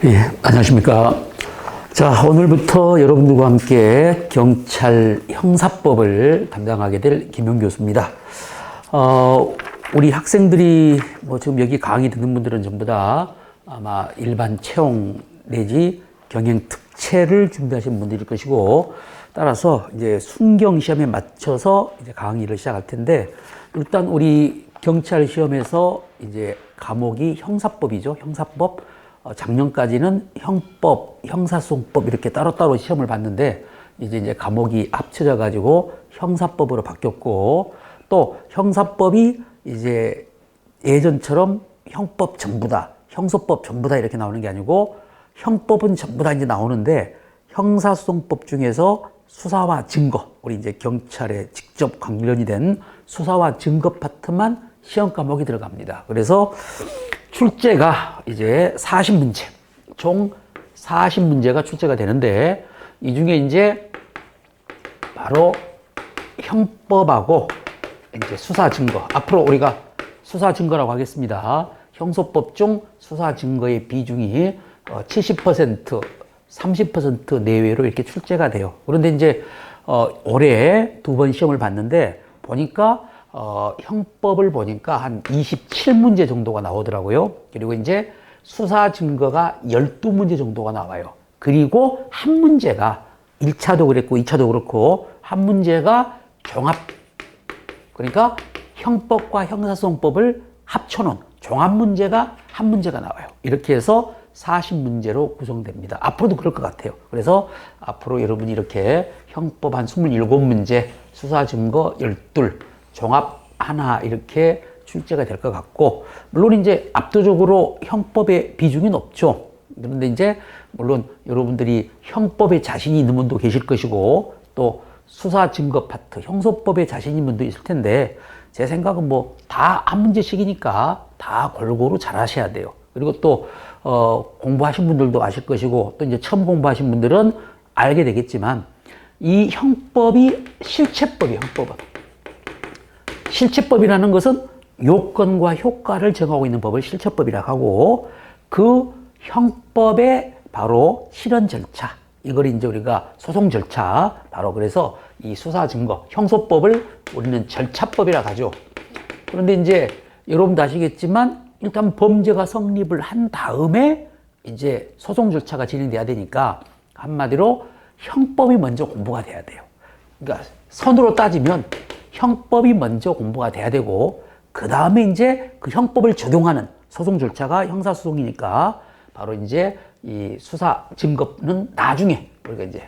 예, 안녕하십니까. 자, 오늘부터 여러분들과 함께 경찰 형사법을 담당하게 될 김용 교수입니다. 우리 학생들이 지금 여기 강의 듣는 분들은 전부 다 아마 일반 채용 내지 경영 특채를 준비하신 분들일 것이고, 따라서 이제 순경 시험에 맞춰서 이제 강의를 시작할 텐데, 일단 우리 경찰 시험에서 이제 과목이 형사법이죠. 형사법. 작년까지는 형법, 형사소송법 이렇게 따로따로 시험을 봤는데, 이제 과목이 합쳐져 가지고 형사법으로 바뀌었고, 또 형사법이 이제 예전처럼 형법 전부다, 형소법 전부다 이렇게 나오는 게 아니고, 형법은 전부 다 이제 나오는데, 형사소송법 중에서 수사와 증거, 우리 이제 경찰에 직접 관련이 된 수사와 증거 파트만 시험 과목이 들어갑니다. 그래서 출제가 이제 40문제, 총 40문제가 출제가 되는데, 이 중에 이제 바로 형법하고 이제 수사 증거, 앞으로 우리가 수사 증거라고 하겠습니다. 형소법 중 수사 증거의 비중이 70%, 30% 내외로 이렇게 출제가 돼요. 그런데 이제 올해 두 번 시험을 봤는데 보니까 형법을 보니까 한 27문제 정도가 나오더라고요. 그리고 이제 수사 증거가 12문제 정도가 나와요. 그리고 한 문제가 1차도 그랬고 2차도 그렇고 한 문제가 종합, 그러니까 형법과 형사소송법을 합쳐놓은 종합 문제가 한 문제가 나와요. 이렇게 해서 40문제로 구성됩니다. 앞으로도 그럴 것 같아요. 그래서 앞으로 여러분이 이렇게 형법 한 27문제, 수사 증거 12, 종합 하나 이렇게 출제가 될 것 같고, 물론 이제 압도적으로 형법의 비중이 높죠. 그런데 이제 물론 여러분들이 형법에 자신이 있는 분도 계실 것이고, 또 수사 증거 파트, 형소법에 자신 있는 분도 있을 텐데, 제 생각은 다 한 문제씩이니까 다 골고루 잘 하셔야 돼요. 그리고 또 공부하신 분들도 아실 것이고, 또 이제 처음 공부하신 분들은 알게 되겠지만, 이 형법이 실체법이에요. 형법은 실체법이라는 것은 요건과 효과를 정하고 있는 법을 실체법이라고 하고, 그 형법의 바로 실현 절차, 이걸 이제 우리가 소송 절차, 바로 그래서 이 수사 증거, 형소법을 우리는 절차법이라고 하죠. 그런데 이제 여러분도 아시겠지만 일단 범죄가 성립을 한 다음에 이제 소송 절차가 진행돼야 되니까, 한마디로 형법이 먼저 공부가 돼야 돼요. 그러니까 선으로 따지면 형법이 먼저 공부가 돼야 되고, 그 다음에 이제 그 형법을 적용하는 소송 절차가 형사소송이니까, 바로 이제 이 수사 증거는 나중에, 우리가 이제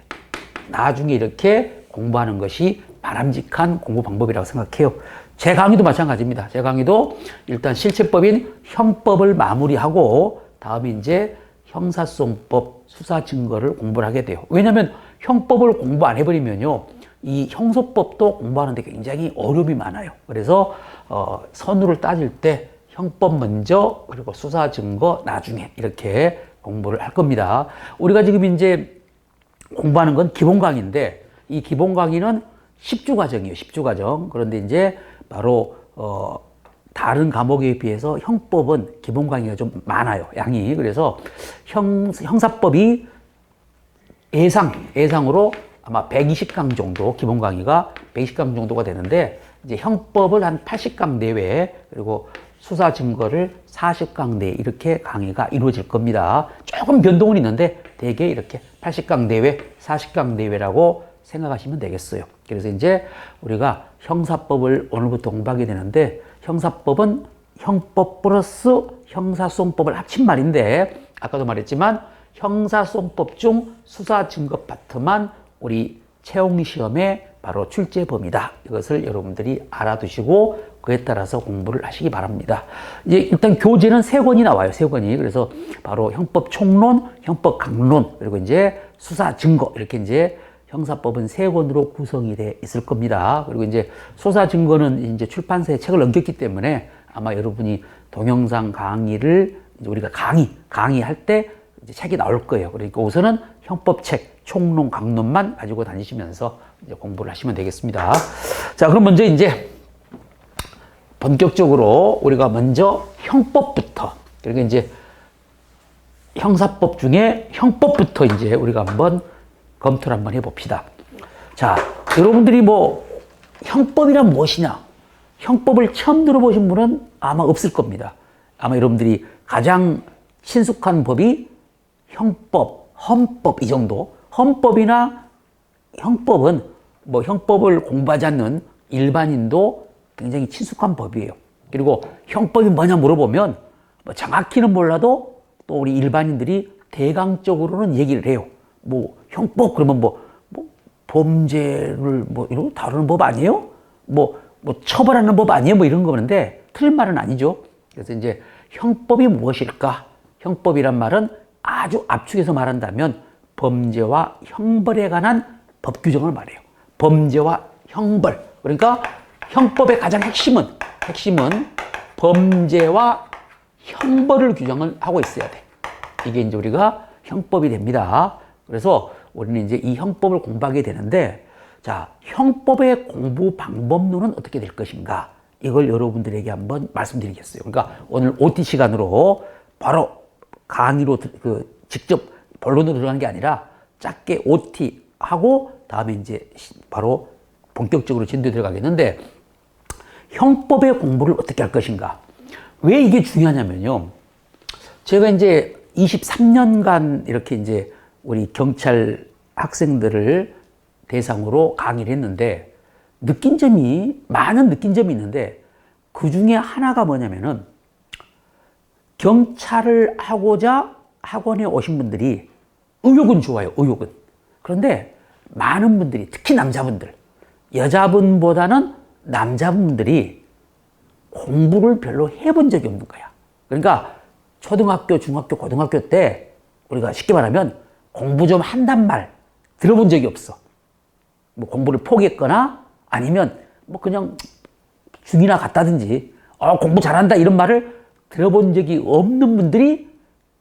나중에 이렇게 공부하는 것이 바람직한 공부 방법이라고 생각해요. 제 강의도 마찬가지입니다. 제 강의도 일단 실체법인 형법을 마무리하고, 다음에 이제 형사소송법 수사 증거를 공부를 하게 돼요. 왜냐하면 형법을 공부 안 해버리면요, 이 형소법도 공부하는데 굉장히 어려움이 많아요. 그래서 선우를 따질 때 형법 먼저, 그리고 수사 증거 나중에 이렇게 공부를 할 겁니다. 우리가 지금 이제 공부하는 건 기본 강의인데, 이 기본 강의는 10주 과정이에요. 10주 과정. 그런데 이제 바로 다른 과목에 비해서 형법은 기본 강의가 좀 많아요. 양이. 그래서 형사법이 예상으로 아마 120강 정도, 기본 강의가 120강 정도가 되는데, 이제 형법을 한 80강 내외, 그리고 수사 증거를 40강 내에 이렇게 강의가 이루어질 겁니다. 조금 변동은 있는데 대개 이렇게 80강 내외, 40강 내외라고 생각하시면 되겠어요. 그래서 이제 우리가 형사법을 오늘부터 공부하게 되는데, 형사법은 형법 플러스 형사소송법을 합친 말인데, 아까도 말했지만 형사소송법 중 수사 증거 파트만 우리 채용시험에 바로 출제범위다. 이것을 여러분들이 알아두시고 그에 따라서 공부를 하시기 바랍니다. 이제 일단 교재는 3권이 나와요. 3권이. 그래서 바로 형법 총론, 형법 강론, 그리고 이제 수사 증거, 이렇게 이제 형사법은 3권으로 구성이 돼 있을 겁니다. 그리고 이제 수사 증거는 이제 출판사에 책을 넘겼기 때문에 아마 여러분이 동영상 강의를 이제 우리가 강의할 때 이제 책이 나올 거예요. 그러니까 우선은 형법책, 총론, 강론만 가지고 다니시면서 이제 공부를 하시면 되겠습니다. 자, 그럼 먼저 이제 본격적으로 우리가 먼저 형법부터, 그리고 이제 형사법 중에 형법부터 이제 우리가 한번 검토를 한번 해봅시다. 자, 여러분들이 뭐 형법이란 무엇이냐? 형법을 처음 들어보신 분은 아마 없을 겁니다. 아마 여러분들이 가장 친숙한 법이 형법, 헌법 이 정도. 헌법이나 형법은 뭐 형법을 공부하지 않는 일반인도 굉장히 친숙한 법이에요. 그리고 형법이 뭐냐 물어보면 뭐 정확히는 몰라도 또 우리 일반인들이 대강적으로는 얘기를 해요. 뭐 형법 그러면 뭐 범죄를 뭐 이런 거 다루는 법 아니에요? 뭐 처벌하는 법 아니에요? 뭐 이런 거는데 틀린 말은 아니죠. 그래서 이제 형법이 무엇일까? 형법이란 말은 아주 압축해서 말한다면 범죄와 형벌에 관한 법 규정을 말해요. 범죄와 형벌. 그러니까 형법의 가장 핵심은 범죄와 형벌을 규정을 하고 있어야 돼. 이게 이제 우리가 형법이 됩니다. 그래서 우리는 이제 이 형법을 공부하게 되는데, 자, 형법의 공부 방법론은 어떻게 될 것인가? 이걸 여러분들에게 한번 말씀드리겠어요. 그러니까 오늘 OT 시간으로 바로 강의로 직접 본론으로 들어가는 게 아니라 짧게 OT 하고 다음에 이제 바로 본격적으로 진도에 들어가겠는데, 형법의 공부를 어떻게 할 것인가? 왜 이게 중요하냐면요. 제가 이제 23년간 이렇게 이제 우리 경찰 학생들을 대상으로 강의를 했는데 많은 느낀 점이 있는데, 그 중에 하나가 뭐냐면은 경찰을 하고자 학원에 오신 분들이 의욕은 좋아요, 의욕은. 그런데 많은 분들이, 특히 남자분들, 여자분보다는 남자분들이 공부를 별로 해본 적이 없는 거야. 그러니까 초등학교, 중학교, 고등학교 때 우리가 쉽게 말하면 공부 좀 한단 말 들어본 적이 없어. 뭐 공부를 포기했거나 아니면 뭐 그냥 중이나 갔다든지 공부 잘한다 이런 말을 들어본 적이 없는 분들이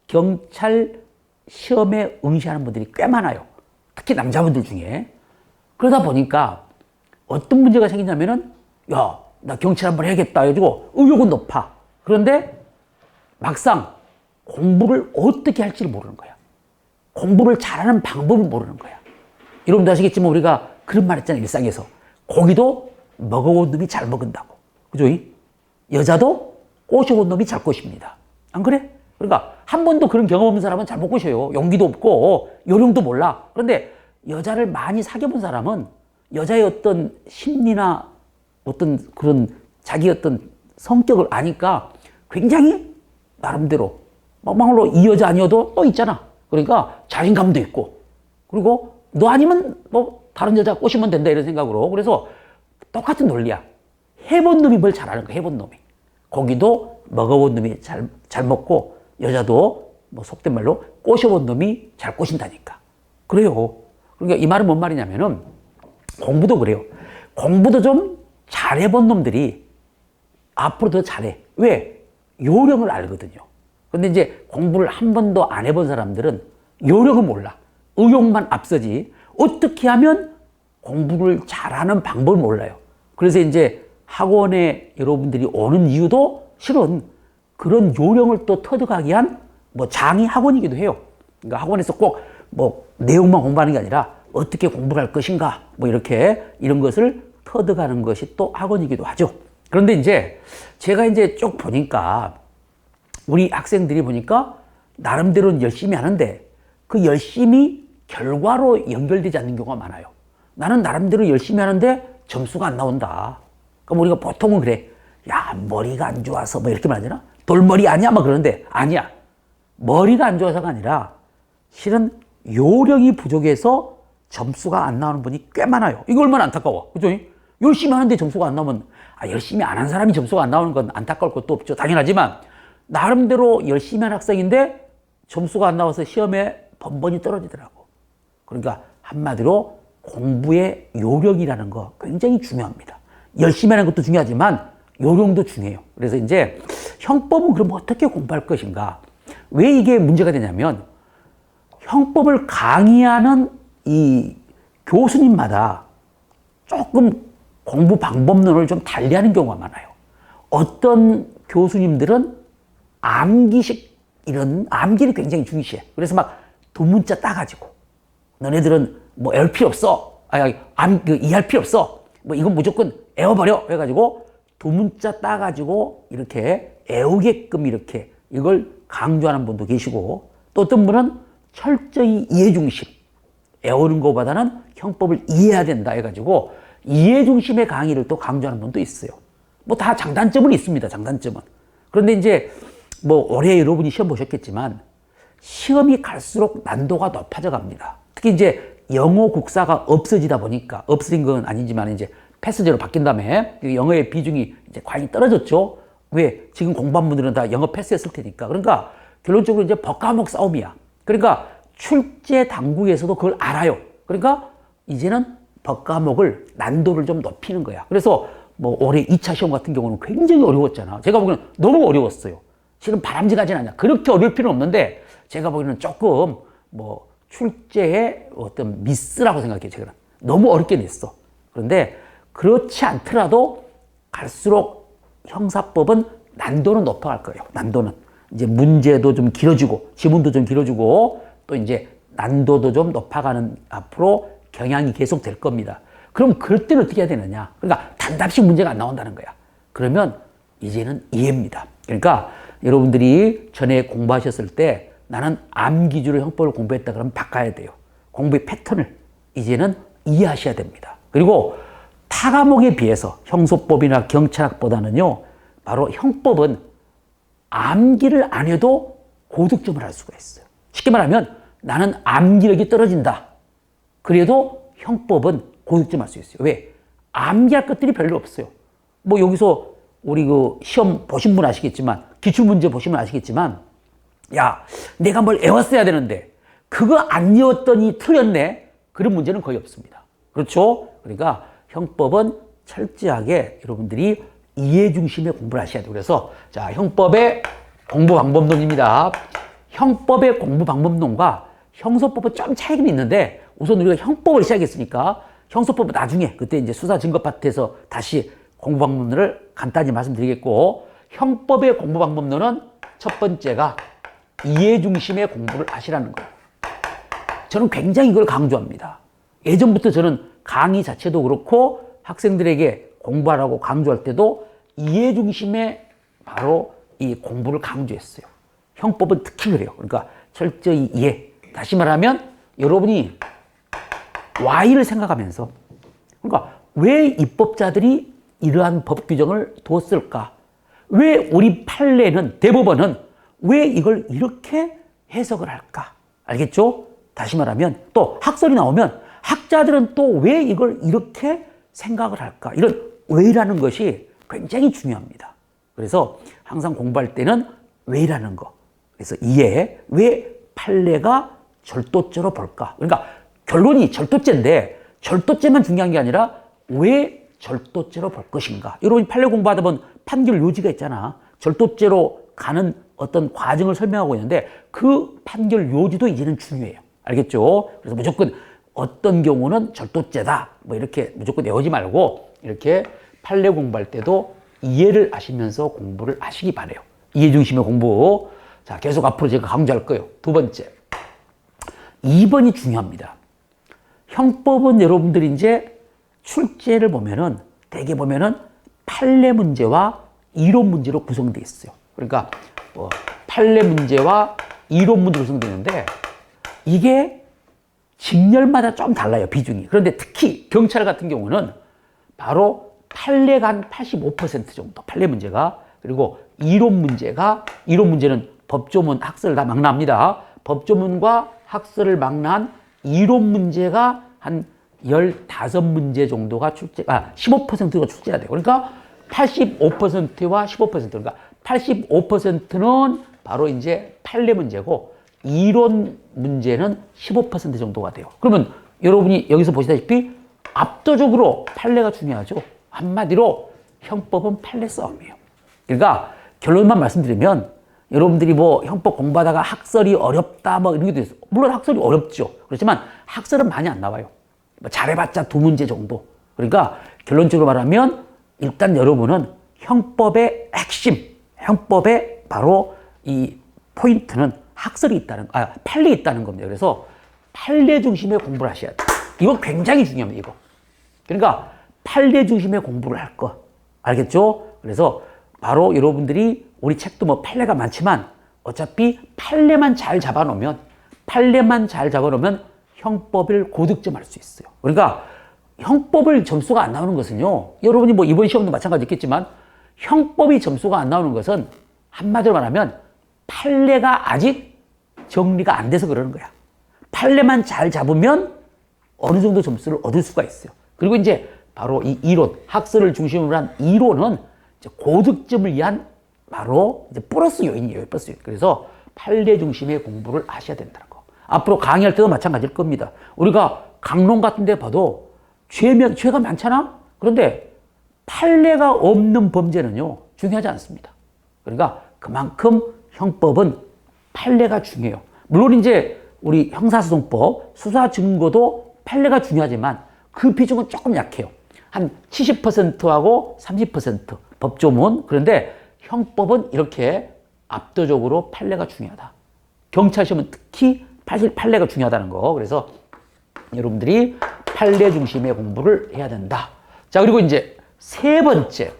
경찰 시험에 응시하는 분들이 꽤 많아요. 특히 남자분들 중에. 그러다 보니까 어떤 문제가 생기냐면은, 야, 나 경찰 한번 해야겠다 해가지고 의욕은 높아. 그런데 막상 공부를 어떻게 할지를 모르는 거야. 공부를 잘하는 방법을 모르는 거야. 여러분도 아시겠지만 우리가 그런 말 했잖아요, 일상에서. 고기도 먹어본 놈이 잘 먹은다고. 그죠? 여자도 꼬셔본 놈이 잘 꼬십니다. 안 그래? 그러니까 한 번도 그런 경험 없는 사람은 잘 못 꼬셔요. 용기도 없고 요령도 몰라. 그런데 여자를 많이 사귀어본 사람은 여자의 어떤 심리나 어떤 그런 자기 어떤 성격을 아니까 굉장히 나름대로 막말로 이 여자 아니어도 또 있잖아. 그러니까 자신감도 있고, 그리고 너 아니면 뭐 다른 여자 꼬시면 된다 이런 생각으로. 그래서 똑같은 논리야. 해본 놈이 뭘 잘하는 거야, 해본 놈이. 고기도 먹어본 놈이 잘 먹고, 여자도 뭐 속된 말로 꼬셔본 놈이 잘 꼬신다니까. 그래요. 그러니까 이 말은 뭔 말이냐면은 공부도 그래요. 공부도 좀 잘해본 놈들이 앞으로 더 잘해. 왜? 요령을 알거든요. 근데 이제 공부를 한 번도 안 해본 사람들은 요령을 몰라. 의욕만 앞서지 어떻게 하면 공부를 잘하는 방법을 몰라요. 그래서 이제 학원에 여러분들이 오는 이유도 실은 그런 요령을 또 터득하기 위한 뭐 장이 학원이기도 해요. 그러니까 학원에서 꼭 뭐 내용만 공부하는 게 아니라 어떻게 공부를 할 것인가 뭐 이렇게 이런 것을 터득하는 것이 또 학원이기도 하죠. 그런데 이제 제가 이제 쭉 보니까 우리 학생들이 보니까 나름대로는 열심히 하는데 그 열심히 결과로 연결되지 않는 경우가 많아요. 나는 나름대로 열심히 하는데 점수가 안 나온다. 그럼 우리가 보통은 그래. 야, 머리가 안 좋아서 뭐 이렇게 말하잖아. 돌머리 아니야? 막 그러는데 아니야. 머리가 안 좋아서가 아니라 실은 요령이 부족해서 점수가 안 나오는 분이 꽤 많아요. 이거 얼마나 안타까워. 그죠? 열심히 하는데 점수가 안 나오면 열심히 안 한 사람이 점수가 안 나오는 건 안타까울 것도 없죠. 당연하지만 나름대로 열심히 한 학생인데 점수가 안 나와서 시험에 번번이 떨어지더라고. 그러니까 한마디로 공부의 요령이라는 거 굉장히 중요합니다. 열심히 하는 것도 중요하지만 요령도 중요해요. 그래서 이제 형법은 그럼 어떻게 공부할 것인가? 왜 이게 문제가 되냐면 형법을 강의하는 이 교수님마다 조금 공부 방법론을 좀 달리하는 경우가 많아요. 어떤 교수님들은 암기식 이런 암기를 굉장히 중시해. 그래서 막 두 문자 따가지고 너네들은 뭐 애울 필요 없어. 이해할 필요 없어. 뭐 이건 무조건 애워버려. 해가지고 두 문자 따가지고 이렇게 애우게끔 이렇게 이걸 강조하는 분도 계시고, 또 어떤 분은 철저히 이해 중심. 애우는 것보다는 형법을 이해해야 된다 해가지고 이해 중심의 강의를 또 강조하는 분도 있어요. 뭐 다 장단점은 있습니다. 장단점은. 그런데 이제 뭐 올해 여러분이 시험 보셨겠지만 시험이 갈수록 난도가 높아져 갑니다. 특히 이제 영어 국사가 없어지다 보니까, 없어진 건 아니지만 이제 패스제로 바뀐 다음에 영어의 비중이 이제 과히 떨어졌죠. 왜? 지금 공부한 분들은 다 영어 패스했을 테니까. 그러니까 결론적으로 이제 법과목 싸움이야. 그러니까 출제 당국에서도 그걸 알아요. 그러니까 이제는 법과목을 난도를 좀 높이는 거야. 그래서 뭐 올해 2차 시험 같은 경우는 굉장히 어려웠잖아. 제가 보기에는 너무 어려웠어요. 실은 바람직하진 않냐. 그렇게 어려울 필요는 없는데 제가 보기에는 조금 뭐 출제의 어떤 미스라고 생각해요. 제가 너무 어렵게 냈어. 그런데 그렇지 않더라도 갈수록 형사법은 난도는 높아갈 거예요. 난도는 이제 문제도 좀 길어지고 지문도 좀 길어지고 또 이제 난도도 좀 높아가는 앞으로 경향이 계속 될 겁니다. 그럼 그럴 때는 어떻게 해야 되느냐? 그러니까 단답식 문제가 안 나온다는 거야. 그러면 이제는 이해입니다. 그러니까 여러분들이 전에 공부하셨을 때 나는 암기주로 형법을 공부했다 그러면 바꿔야 돼요. 공부의 패턴을 이제는 이해하셔야 됩니다. 그리고 타 과목에 비해서 형소법이나 경찰학보다는요, 바로 형법은 암기를 안 해도 고득점을 할 수가 있어요. 쉽게 말하면 나는 암기력이 떨어진다. 그래도 형법은 고득점할 수 있어요. 왜? 암기할 것들이 별로 없어요. 뭐 여기서 우리 그 시험 보신 분 아시겠지만, 기출문제 보시면 아시겠지만, 야, 내가 뭘 외웠어야 되는데 그거 안 외웠더니 틀렸네. 그런 문제는 거의 없습니다. 그렇죠? 그러니까 형법은 철저하게 여러분들이 이해 중심의 공부를 하셔야 돼요. 그래서 자, 형법의 공부 방법론입니다. 형법의 공부 방법론과 형소법은 좀 차이는 있는데 우선 우리가 형법을 시작했으니까 형소법은 나중에 그때 이제 수사 증거 파트에서 다시 공부 방법론을 간단히 말씀드리겠고, 형법의 공부 방법론은 첫 번째가 이해 중심의 공부를 하시라는 거예요. 저는 굉장히 이걸 강조합니다. 예전부터 저는 강의 자체도 그렇고 학생들에게 공부하라고 강조할 때도 이해 중심의 바로 이 공부를 강조했어요. 형법은 특히 그래요. 그러니까 철저히 이해. 다시 말하면 여러분이 Y를 생각하면서, 그러니까 왜 입법자들이 이러한 법 규정을 뒀을까? 왜 우리 판례는, 대법원은 왜 이걸 이렇게 해석을 할까? 알겠죠? 다시 말하면 또 학설이 나오면 학자들은 또 왜 이걸 이렇게 생각을 할까? 이런 왜라는 것이 굉장히 중요합니다. 그래서 항상 공부할 때는 왜라는 거. 그래서 이해, 왜 판례가 절도죄로 볼까? 그러니까 결론이 절도죄인데 절도죄만 중요한 게 아니라 왜 절도죄로 볼 것인가? 여러분이 판례 공부하다 보면 판결 요지가 있잖아. 절도죄로 가는 어떤 과정을 설명하고 있는데 그 판결 요지도 이제는 중요해요. 알겠죠? 그래서 무조건 어떤 경우는 절도죄다. 뭐 이렇게 무조건 외우지 말고 이렇게 판례 공부할 때도 이해를 하시면서 공부를 하시기 바래요. 이해 중심의 공부. 자, 계속 앞으로 제가 강조할 거예요. 두 번째. 2번이 중요합니다. 형법은 여러분들이 이제 출제를 보면은 대개 보면은 판례 문제와 이론 문제로 구성되어 있어요. 그러니까 판례 문제와 이론 문제로 구성되어 있는데 이게 직렬마다 좀 달라요, 비중이. 그런데 특히 경찰 같은 경우는 바로 판례가 한 85% 정도, 판례 문제가. 그리고 이론 문제는 법조문, 학설 다 망라합니다. 법조문과 학설을 망라한 이론 문제가 한 15문제 정도가 15%가 출제가 돼요. 그러니까 85%와 15%, 그러니까 85%는 바로 이제 판례 문제고 이론 문제는 15% 정도가 돼요. 그러면 여러분이 여기서 보시다시피 압도적으로 판례가 중요하죠. 한마디로 형법은 판례 싸움이에요. 그러니까 결론만 말씀드리면 여러분들이 뭐 형법 공부하다가 학설이 어렵다 뭐 이런 게 있어요. 물론 학설이 어렵죠. 그렇지만 학설은 많이 안 나와요. 뭐 잘해봤자 2문제 정도. 그러니까 결론적으로 말하면 일단 여러분은 형법의 핵심, 형법의 바로 이 포인트는 학설이 있다는, 판례 있다는 겁니다. 그래서 판례 중심의 공부를 하셔야 돼요. 이거 굉장히 중요합니다, 이거. 그러니까 판례 중심의 공부를 할 거. 알겠죠? 그래서 바로 여러분들이 우리 책도 뭐 판례가 많지만 어차피 판례만 잘 잡아놓으면 형법을 고득점할 수 있어요. 그러니까 형법을 점수가 안 나오는 것은요, 여러분이 뭐 이번 시험도 마찬가지겠지만 형법이 점수가 안 나오는 것은 한마디로 말하면 판례가 아직 정리가 안 돼서 그러는 거야. 판례만 잘 잡으면 어느 정도 점수를 얻을 수가 있어요. 그리고 이제 바로 이 이론, 학설을 중심으로 한 이론은 이제 고득점을 위한 바로 이제 플러스 요인이에요. 플러스 요인. 그래서 판례 중심의 공부를 하셔야 된다는 거. 앞으로 강의할 때도 마찬가지일 겁니다. 우리가 강론 같은 데 봐도 죄가 많잖아? 그런데 판례가 없는 범죄는요, 중요하지 않습니다. 그러니까 그만큼 형법은 판례가 중요해요. 물론 이제 우리 형사소송법, 수사증거도 판례가 중요하지만 그 비중은 조금 약해요. 한 70%하고 30% 법조문. 그런데 형법은 이렇게 압도적으로 판례가 중요하다. 경찰 시험은 특히 판례가 중요하다는 거. 그래서 여러분들이 판례 중심의 공부를 해야 된다. 자, 그리고 이제 세 번째.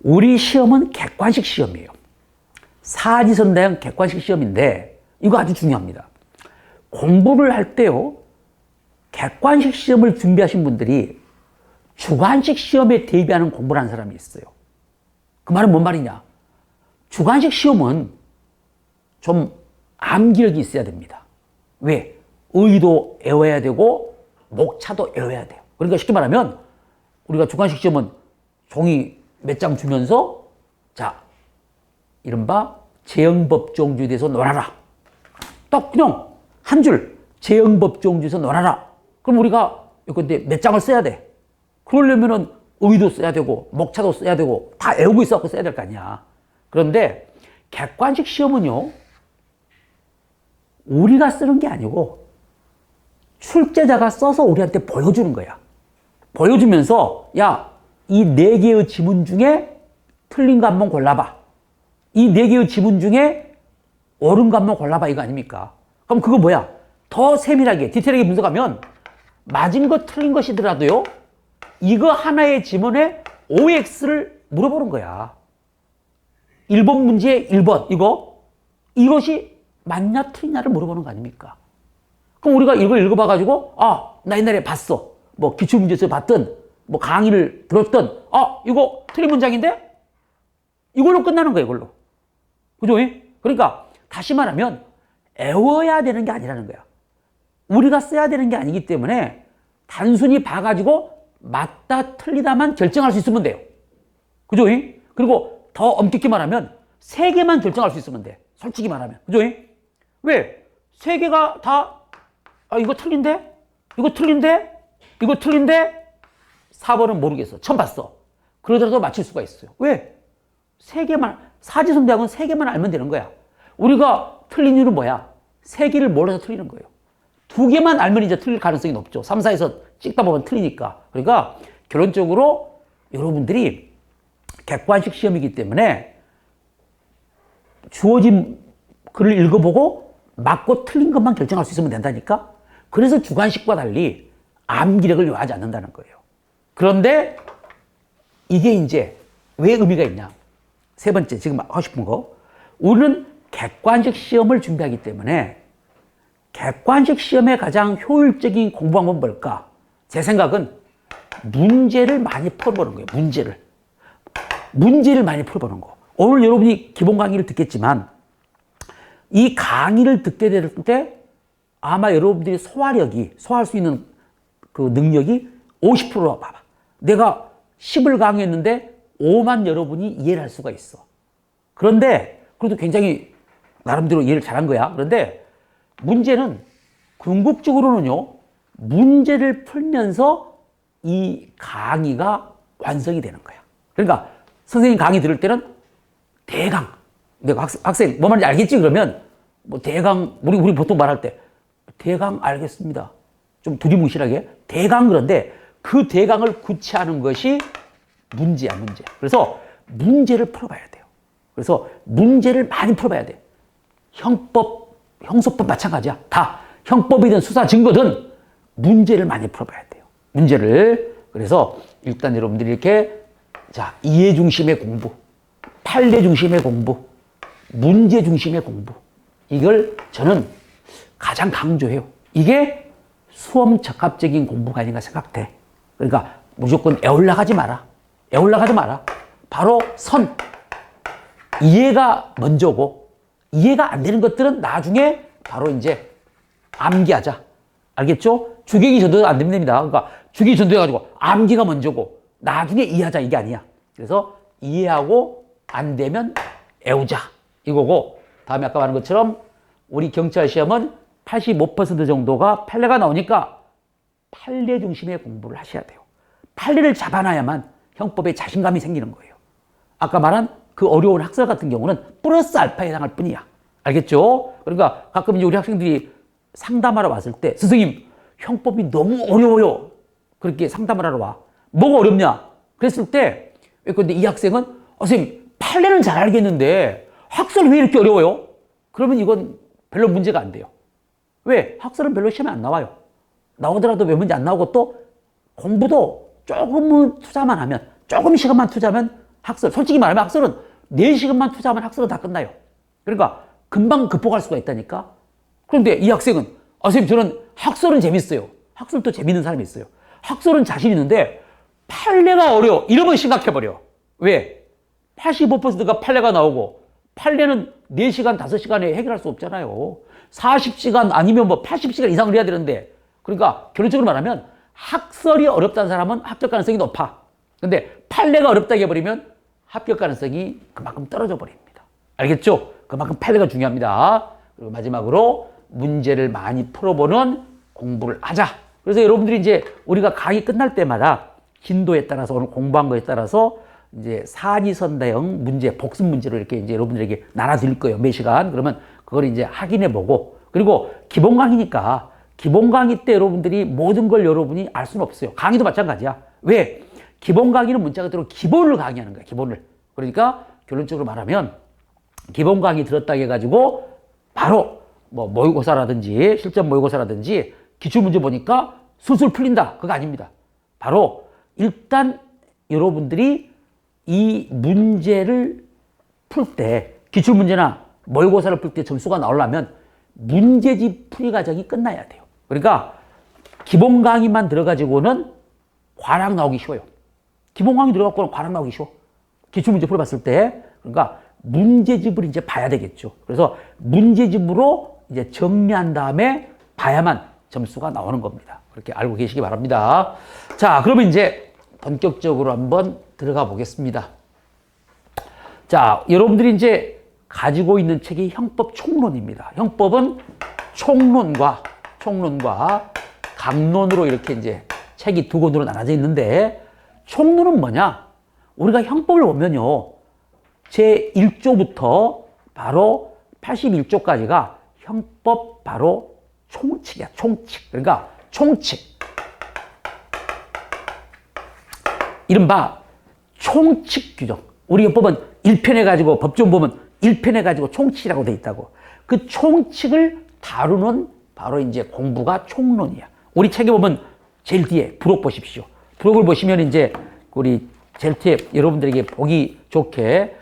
우리 시험은 객관식 시험이에요. 사지선다형 객관식 시험인데 이거 아주 중요합니다. 공부를 할 때요, 객관식 시험을 준비하신 분들이 주관식 시험에 대비하는 공부를 하는 사람이 있어요. 그 말은 뭔 말이냐? 주관식 시험은 좀 암기력이 있어야 됩니다. 왜? 의도 외워야 되고 목차도 외워야 돼요. 그러니까 쉽게 말하면 우리가 주관식 시험은 종이 몇 장 주면서 자, 이른바 재형법정주에 대해서 논하라. 딱 그냥 한 줄 재형법정주에서 논하라. 그럼 우리가 근데 몇 장을 써야 돼? 그러려면은 의도 써야 되고 목차도 써야 되고 다 외우고 있어서 써야 될 거 아니야. 그런데 객관식 시험은요, 우리가 쓰는 게 아니고 출제자가 써서 우리한테 보여주는 거야. 보여주면서 야, 이 4개의 지문 중에 틀린 거 한번 골라봐. 이 4개의 지문 중에 옳은 거 한번 골라봐, 이거 아닙니까? 그럼 그거 뭐야? 더 세밀하게 디테일하게 분석하면 맞은 것 틀린 것이더라도요, 이거 하나의 지문에 OX를 물어보는 거야. 1번 문제 1번 이것이 맞냐 틀리냐를 물어보는 거 아닙니까? 그럼 우리가 이걸 읽어봐가지고 나 옛날에 봤어. 뭐 기출문제에서 봤던 뭐 강의를 들었던 이거 틀린 문장인데? 이걸로 끝나는 거예요. 이걸로. 그죠? 그러니까 다시 말하면 외워야 되는 게 아니라는 거야. 우리가 써야 되는 게 아니기 때문에 단순히 봐가지고 맞다 틀리다만 결정할 수 있으면 돼요. 그죠? 그리고 더 엄격히 말하면 3개만 결정할 수 있으면 돼. 솔직히 말하면. 그죠? 왜? 3개가 다 이거 틀린데? 이거 틀린데? 이거 틀린데? 4번은 모르겠어. 처음 봤어. 그러더라도 맞힐 수가 있어요. 왜? 3개만, 사지선대학은 3개만 알면 되는 거야. 우리가 틀린 이유는 뭐야? 3개를 몰라서 틀리는 거예요. 2개만 알면 이제 틀릴 가능성이 높죠. 3, 4에서 찍다 보면 틀리니까. 그러니까 결론적으로 여러분들이 객관식 시험이기 때문에 주어진 글을 읽어보고 맞고 틀린 것만 결정할 수 있으면 된다니까. 그래서 주관식과 달리 암기력을 요하지 않는다는 거예요. 그런데 이게 이제 왜 의미가 있냐? 세 번째, 지금 하고 싶은 거. 우리는 객관식 시험을 준비하기 때문에 객관식 시험의 가장 효율적인 공부 방법은 뭘까? 제 생각은 문제를 많이 풀어보는 거예요. 문제를 많이 풀어보는 거. 오늘 여러분이 기본 강의를 듣겠지만 이 강의를 듣게 될 때 아마 여러분들이 소화할 수 있는 그 능력이 50%로 봐봐. 내가 10을 강의했는데 5만 여러분이 이해를 할 수가 있어. 그런데 그래도 굉장히 나름대로 이해를 잘한 거야. 그런데 문제는 궁극적으로는요, 문제를 풀면서 이 강의가 완성이 되는 거야. 그러니까 선생님 강의 들을 때는 대강, 내가 학생 뭐 말인지 알겠지? 그러면 뭐 대강, 우리 보통 말할 때 대강 알겠습니다. 좀 두리뭉실하게 대강. 그런데 그 대강을 구체하는 것이 문제야, 문제. 그래서 문제를 풀어봐야 돼요. 그래서 문제를 많이 풀어봐야 돼. 형법, 형소법 마찬가지야. 다 형법이든 수사 증거든 문제를 많이 풀어봐야 돼요. 문제를. 그래서 일단 여러분들이 이렇게 자, 이해 중심의 공부, 판례 중심의 공부, 문제 중심의 공부. 이걸 저는 가장 강조해요. 이게 수험 적합적인 공부가 아닌가 생각돼. 그러니까 무조건 애올라가지 마라. 애올라가지 마라. 바로 선. 이해가 먼저고, 이해가 안 되는 것들은 나중에 바로 이제 암기하자. 알겠죠? 주객이 전도 안 됩니다. 그러니까 주객이 전도해가지고 암기가 먼저고, 나중에 이해하자. 이게 아니야. 그래서 이해하고 안 되면 애우자. 이거고, 다음에 아까 말한 것처럼 우리 경찰 시험은 85% 정도가 판례가 나오니까 판례 중심의 공부를 하셔야 돼요. 판례를 잡아놔야만 형법에 자신감이 생기는 거예요. 아까 말한 그 어려운 학설 같은 경우는 플러스 알파에 해당할 뿐이야. 알겠죠? 그러니까 가끔 이제 우리 학생들이 상담하러 왔을 때 선생님 형법이 너무 어려워요. 그렇게 상담을 하러 와. 뭐가 어렵냐? 그랬을 때 근데 이 학생은 선생님 판례는 잘 알겠는데 학설이 왜 이렇게 어려워요? 그러면 이건 별로 문제가 안 돼요. 왜? 학설은 별로 시험에 안 나와요. 나오더라도 몇 문제 안 나오고 또 공부도 조금은 투자만 하면, 조금 시간만 투자하면 학설, 솔직히 말하면 학설은 4시간만 투자하면 학설은 다 끝나요. 그러니까 금방 극복할 수가 있다니까. 그런데 이 학생은 선생님 저는 학설은 재밌어요. 학설도 재밌는 사람이 있어요. 학설은 자신 있는데 판례가 어려워. 이러면 심각해버려. 왜? 85%가 판례가 나오고 판례는 4시간, 5시간에 해결할 수 없잖아요. 40시간 아니면 뭐 80시간 이상을 해야 되는데, 그러니까 결론적으로 말하면 학설이 어렵다는 사람은 합격 가능성이 높아. 근데 판례가 어렵다고 해버리면 합격 가능성이 그만큼 떨어져 버립니다. 알겠죠? 그만큼 판례가 중요합니다. 그리고 마지막으로 문제를 많이 풀어보는 공부를 하자. 그래서 여러분들이 이제 우리가 강의 끝날 때마다 진도에 따라서 오늘 공부한 거에 따라서 이제 사지선다형 문제, 복습 문제로 이렇게 이제 여러분들에게 나눠드릴 거예요. 몇 시간. 그러면 그걸 이제 확인해 보고, 그리고 기본 강의니까 기본 강의 때 여러분들이 모든 걸 여러분이 알 수는 없어요. 강의도 마찬가지야. 왜? 기본 강의는 문자 그대로 기본을 강의하는 거야. 기본을. 그러니까 결론적으로 말하면 기본 강의 들었다고 해가지고 바로 뭐 모의고사라든지 실전 모의고사라든지 기출문제 보니까 술술 풀린다. 그거 아닙니다. 바로 일단 여러분들이 이 문제를 풀 때, 기출문제나 모의고사를 풀 때 점수가 나오려면 문제집 풀이 과정이 끝나야 돼요. 그러니까 기본 강의만 들어가지고는 과락 나오기 쉬워요. 기본 강의 들어가고는 과락 나오기 쉬워. 기출문제 풀어봤을 때. 그러니까 문제집을 이제 봐야 되겠죠. 그래서 문제집으로 이제 정리한 다음에 봐야만 점수가 나오는 겁니다. 그렇게 알고 계시기 바랍니다. 자, 그러면 이제 본격적으로 한번 들어가 보겠습니다. 자, 여러분들이 이제 가지고 있는 책이 형법 총론입니다. 형법은 총론과 강론으로 이렇게 이제 책이 두 권으로 나눠져 있는데, 총론은 뭐냐? 우리가 형법을 보면요, 제1조부터 바로 81조까지가 형법 바로 총칙이야. 총칙. 그러니까 총칙. 이른바 총칙 규정. 우리 형법은 1편에 가지고, 법조문 보면 1편에 가지고 총칙이라고 돼 있다고. 그 총칙을 다루는 바로 이제 공부가 총론이야. 우리 책에 보면 제일 뒤에 부록 보십시오. 부록을 보시면 이제 우리 제일 뒤에 여러분들에게 보기 좋게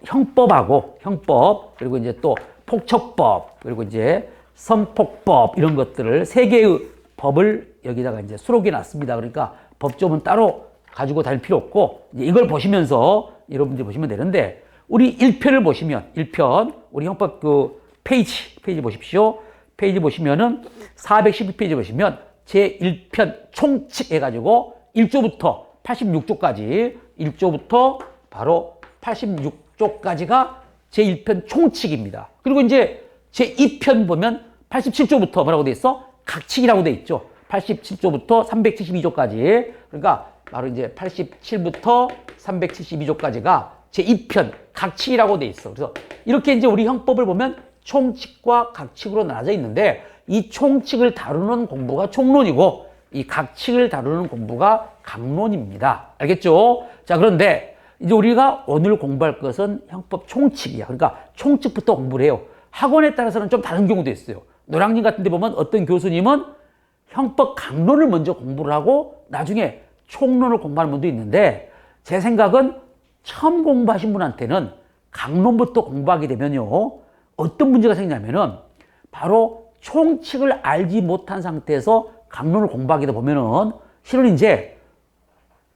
형법하고 형법, 그리고 이제 또 폭처법, 그리고 이제 선폭법, 이런 것들을 세 개의 법을 여기다가 이제 수록해 놨습니다. 그러니까 법조문 따로 가지고 다닐 필요 없고, 이제 이걸 보시면서 여러분들이 보시면 되는데, 우리 1편을 보시면, 1편, 우리 형법 그 페이지 보십시오. 페이지 보시면은 412페이지 보시면 제1편 총칙 해가지고 1조부터 86조까지, 1조부터 바로 86조까지가 제1편 총칙입니다. 그리고 이제 제2편 보면 87조부터 뭐라고 돼 있어? 각칙이라고 돼 있죠. 87조부터 372조까지. 그러니까 바로 이제 87부터 372조까지가 제2편 각칙이라고 돼 있어. 그래서 이렇게 이제 우리 형법을 보면 총칙과 각칙으로 나눠져 있는데, 이 총칙을 다루는 공부가 총론이고 이 각칙을 다루는 공부가 강론입니다. 알겠죠? 자, 그런데 이제 우리가 오늘 공부할 것은 형법 총칙이야. 그러니까 총칙부터 공부를 해요. 학원에 따라서는 좀 다른 경우도 있어요. 노량진 같은 데 보면 어떤 교수님은 형법 강론을 먼저 공부를 하고 나중에 총론을 공부하는 분도 있는데, 제 생각은 처음 공부하신 분한테는 강론부터 공부하게 되면요, 어떤 문제가 생기냐면은 바로 총칙을 알지 못한 상태에서 강론을 공부하게 되다 보면은 실은 이제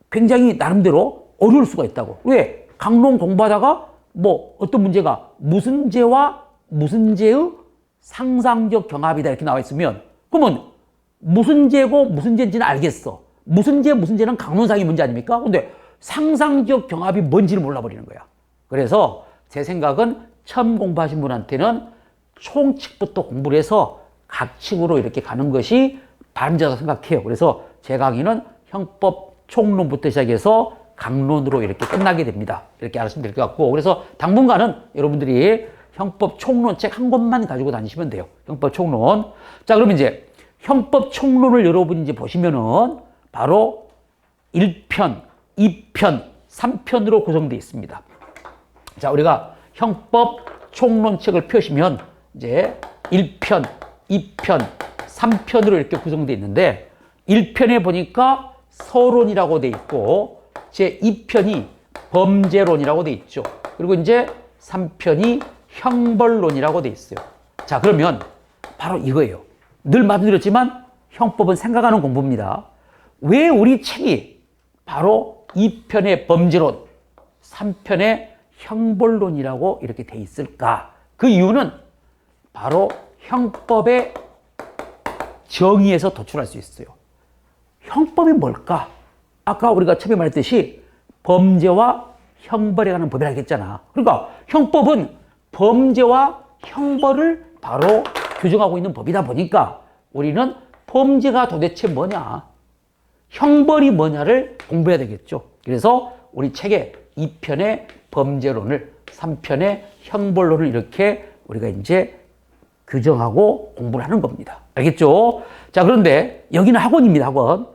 굉장히 나름대로 어려울 수가 있다고. 왜? 강론 공부하다가 뭐 어떤 문제가 무슨 죄와 무슨 죄의 상상적 경합이다 이렇게 나와 있으면, 그러면 무슨 죄고 무슨 죄인지는 알겠어. 무슨 죄 무슨 죄는 강론상의 문제 아닙니까? 근데 상상적 경합이 뭔지를 몰라버리는 거야. 그래서 제 생각은 처음 공부하신 분한테는 총칙부터 공부를 해서 각칙으로 이렇게 가는 것이 바람직하다고 생각해요. 그래서 제 강의는 형법 총론부터 시작해서 강론으로 이렇게 끝나게 됩니다. 이렇게 알았으면 될 것 같고, 그래서 당분간은 여러분들이 형법 총론 책 한 권만 가지고 다니시면 돼요. 형법 총론. 자, 그럼 이제 형법 총론을 여러분이 이제 보시면은 바로 1편, 2편, 3편으로 구성되어 있습니다. 자, 우리가 형법 총론책을 펴시면 이제 1편, 2편, 3편으로 이렇게 구성되어 있는데, 1편에 보니까 서론이라고 되어 있고, 제 2편이 범죄론이라고 되어 있죠. 그리고 이제 3편이 형벌론이라고 되어 있어요. 자, 그러면 바로 이거예요. 늘 말씀드렸지만 형법은 생각하는 공부입니다. 왜 우리 책이 바로 2편의 범죄론, 3편의 형벌론이라고 이렇게 돼 있을까? 그 이유는 바로 형법의 정의에서 도출할 수 있어요. 형법이 뭘까? 아까 우리가 처음에 말했듯이 범죄와 형벌에 관한 법이라고 했잖아. 그러니까 형법은 범죄와 형벌을 바로 규정하고 있는 법이다 보니까 우리는 범죄가 도대체 뭐냐, 형벌이 뭐냐를 공부해야 되겠죠. 그래서 우리 책에 2편의 범죄론을, 3편의 형벌론을 이렇게 우리가 이제 규정하고 공부를 하는 겁니다. 알겠죠? 자, 그런데 여기는 학원입니다, 학원.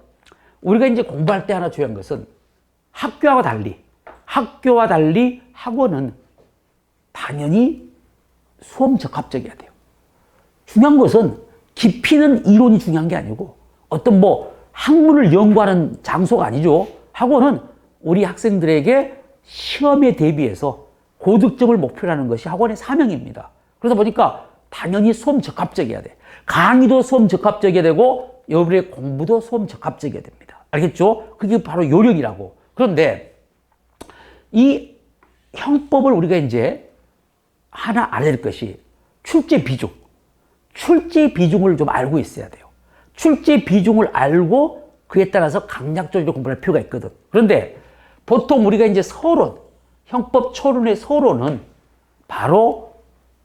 우리가 이제 공부할 때 하나 중요한 것은 학교와 달리 학원은 당연히 수험 적합적이어야 돼요. 중요한 것은 깊이는 이론이 중요한 게 아니고 어떤 뭐 학문을 연구하는 장소가 아니죠. 학원은 우리 학생들에게 시험에 대비해서 고득점을 목표로 하는 것이 학원의 사명입니다. 그러다 보니까 당연히 수험 적합적이어야 돼. 강의도 수험 적합적이어야 되고 여러분의 공부도 수험 적합적이어야 됩니다. 알겠죠? 그게 바로 요령이라고. 그런데 이 형법을 우리가 이제 하나 알아야 될 것이 출제 비중. 출제 비중을 좀 알고 있어야 돼요. 출제 비중을 알고 그에 따라서 강약적으로 공부할 필요가 있거든. 그런데 보통 우리가 이제 서론, 형법 초론의 서론은 바로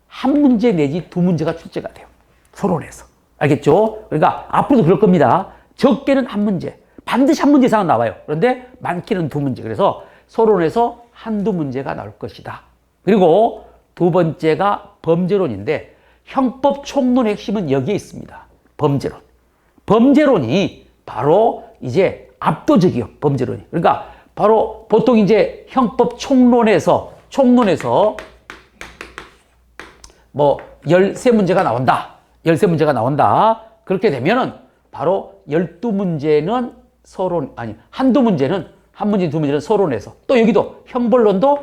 한 문제 내지 두 문제가 출제가 돼요. 서론에서. 알겠죠? 그러니까 앞으로도 그럴 겁니다. 적게는 한 문제, 반드시 한 문제 이상은 나와요. 그런데 많게는 두 문제. 그래서 서론에서 한두 문제가 나올 것이다. 그리고 두 번째가 범죄론인데 형법 총론의 핵심은 여기에 있습니다. 범죄론. 범죄론이 바로 이제 압도적이요. 범죄론이. 그러니까 바로 보통 이제 형법 총론에서 뭐 13문제가 나온다. 13문제가 나온다. 그렇게 되면은 바로 12문제는 서론, 아니, 한두 문제는, 한 문제, 두 문제는 서론에서, 또 여기도 형벌론도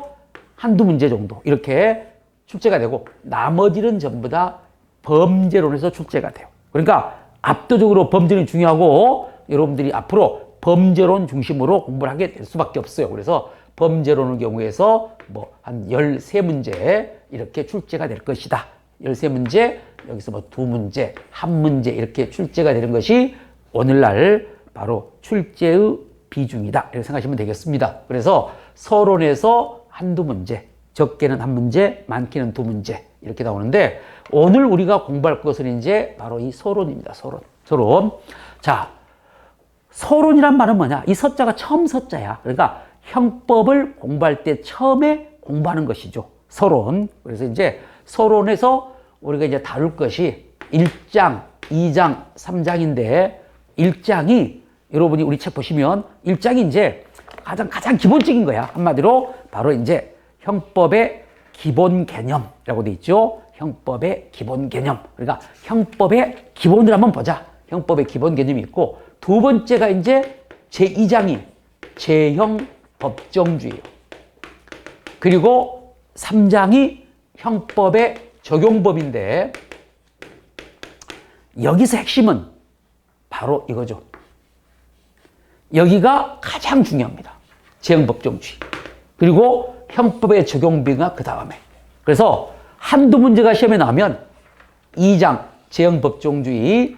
한두 문제 정도 이렇게 출제가 되고 나머지는 전부 다 범죄론에서 출제가 돼요. 그러니까 압도적으로 범죄론이 중요하고 여러분들이 앞으로 범죄론 중심으로 공부를 하게 될 수밖에 없어요. 그래서 범죄론의 경우에서 뭐 한 13문제 이렇게 출제가 될 것이다. 13문제, 여기서 뭐 두 문제, 한 문제 이렇게 출제가 되는 것이 오늘날 바로 출제의 비중이다. 이렇게 생각하시면 되겠습니다. 그래서 서론에서 한두 문제, 적게는 한 문제, 많게는 두 문제 이렇게 나오는데 오늘 우리가 공부할 것은 이제 바로 이 서론입니다. 서론. 자, 서론이란 말은 뭐냐? 이 서자가 처음 서자야. 그러니까 형법을 공부할 때 처음에 공부하는 것이죠. 서론. 그래서 이제 서론에서 우리가 이제 다룰 것이 1장, 2장, 3장인데 1장이 여러분이 우리 책 보시면 1장이 이제 가장 기본적인 거야. 한마디로 바로 이제 형법의 기본 개념이라고 돼 있죠. 형법의 기본 개념. 그러니까 형법의 기본을 한번 보자. 형법의 기본 개념이 있고, 두 번째가 이제 제2장이 제형 법정주의예요. 그리고 3장이 형법의 적용법인데, 여기서 핵심은 바로 이거죠. 여기가 가장 중요합니다. 제형 법정주의. 그리고 형법의 적용비가 그 다음에. 그래서 한두 문제가 시험에 나오면 2장 제형 법정주의,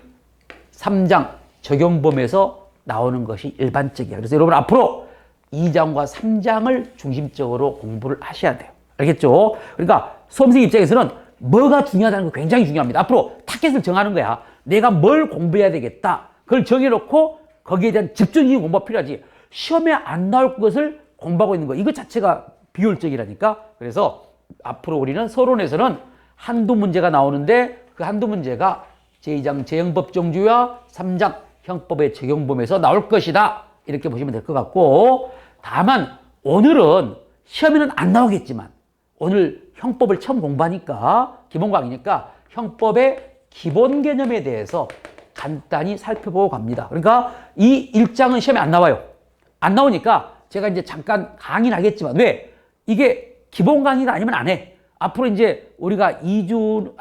3장 적용범에서 나오는 것이 일반적이야. 그래서 여러분 앞으로 2장과 3장을 중심적으로 공부를 하셔야 돼요. 알겠죠? 그러니까 수험생 입장에서는 뭐가 중요하다는 거 굉장히 중요합니다. 앞으로 타겟을 정하는 거야. 내가 뭘 공부해야 되겠다. 그걸 정해놓고 거기에 대한 집중적인 공부가 필요하지. 시험에 안 나올 것을 공부하고 있는 거, 이거 자체가 비효율적이라니까. 그래서 앞으로 우리는 서론에서는 한두 문제가 나오는데, 그 한두 문제가 제2장 제형법정주의와 3장 형법의 적용범에서 나올 것이다. 이렇게 보시면 될 것 같고, 다만 오늘은 시험에는 안 나오겠지만 오늘 형법을 처음 공부하니까, 기본 강의니까 형법의 기본 개념에 대해서 간단히 살펴보고 갑니다. 그러니까 이 1장은 시험에 안 나와요. 안 나오니까 제가 이제 잠깐 강의는 하겠지만, 왜? 이게 기본 강의가 아니면 안 해. 앞으로 이제 우리가 10주는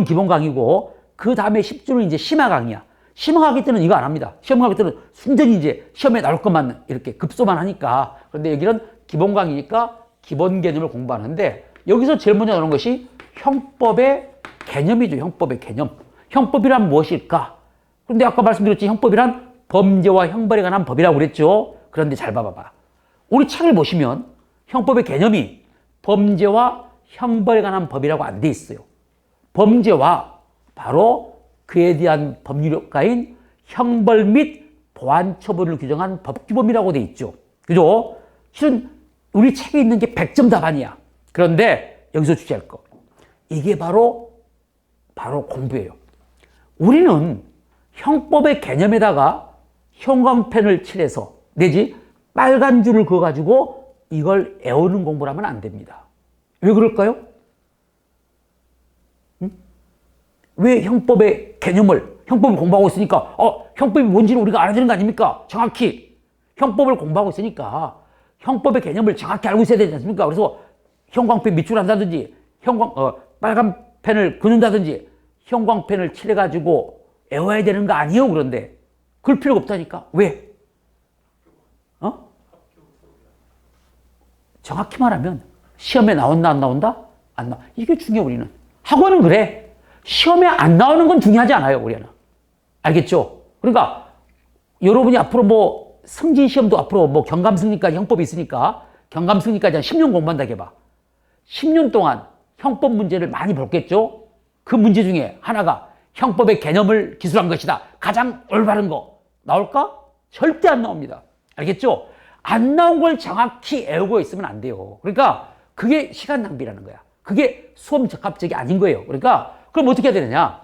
기본 강의고, 그 다음에 10주는 이제 심화 강의야. 심화 강의 때는 이거 안 합니다. 시험 강의 때는 순전히 이제 시험에 나올 것만 이렇게 급소만 하니까. 그런데 여기는 기본 강의니까 기본 개념을 공부하는데, 여기서 제일 먼저 나오는 것이 형법의 개념이죠. 형법의 개념. 형법이란 무엇일까? 그런데 아까 말씀드렸지, 형법이란 범죄와 형벌에 관한 법이라고 그랬죠. 그런데 잘 봐봐. 우리 책을 보시면 형법의 개념이 범죄와 형벌에 관한 법이라고 안 돼 있어요. 범죄와 바로 그에 대한 법률효과인 형벌 및 보안 처분을 규정한 법규범이라고 돼 있죠. 그죠? 실은 우리 책에 있는 게 100점 답안이야. 그런데 여기서 주제할 거, 이게 바로 공부예요. 우리는 형법의 개념에다가 형광펜을 칠해서, 내지 빨간 줄을 그어가지고 이걸 외우는 공부를 하면 안 됩니다. 왜 그럴까요? 왜 형법의 개념을, 형법을 공부하고 있으니까 형법이 뭔지를 우리가 알아야 되는 거 아닙니까? 정확히 형법을 공부하고 있으니까 형법의 개념을 정확히 알고 있어야 되지 않습니까? 그래서 형광펜 밑줄 한다든지, 빨간 펜을 그는다든지, 형광펜을 칠해가지고 외워야 되는 거 아니에요. 그런데 그럴 필요가 없다니까. 왜? 정확히 말하면 시험에 나온다 안 나온다? 안 나와. 이게 중요해. 우리는 학원은 그래. 시험에 안 나오는 건 중요하지 않아요. 우리는. 알겠죠? 그러니까 여러분이 앞으로 승진 시험도 앞으로 경감승리까지 형법이 있으니까, 경감승리까지 한 10년 공부한다 해봐. 10년 동안 형법 문제를 많이 볼겠죠? 그 문제 중에 하나가 형법의 개념을 기술한 것이다. 가장 올바른 거 나올까? 절대 안 나옵니다. 알겠죠? 안 나온 걸 정확히 외우고 있으면 안 돼요. 그러니까 그게 시간 낭비라는 거야. 그게 수험 적합적이 아닌 거예요. 그러니까 그럼 어떻게 해야 되느냐?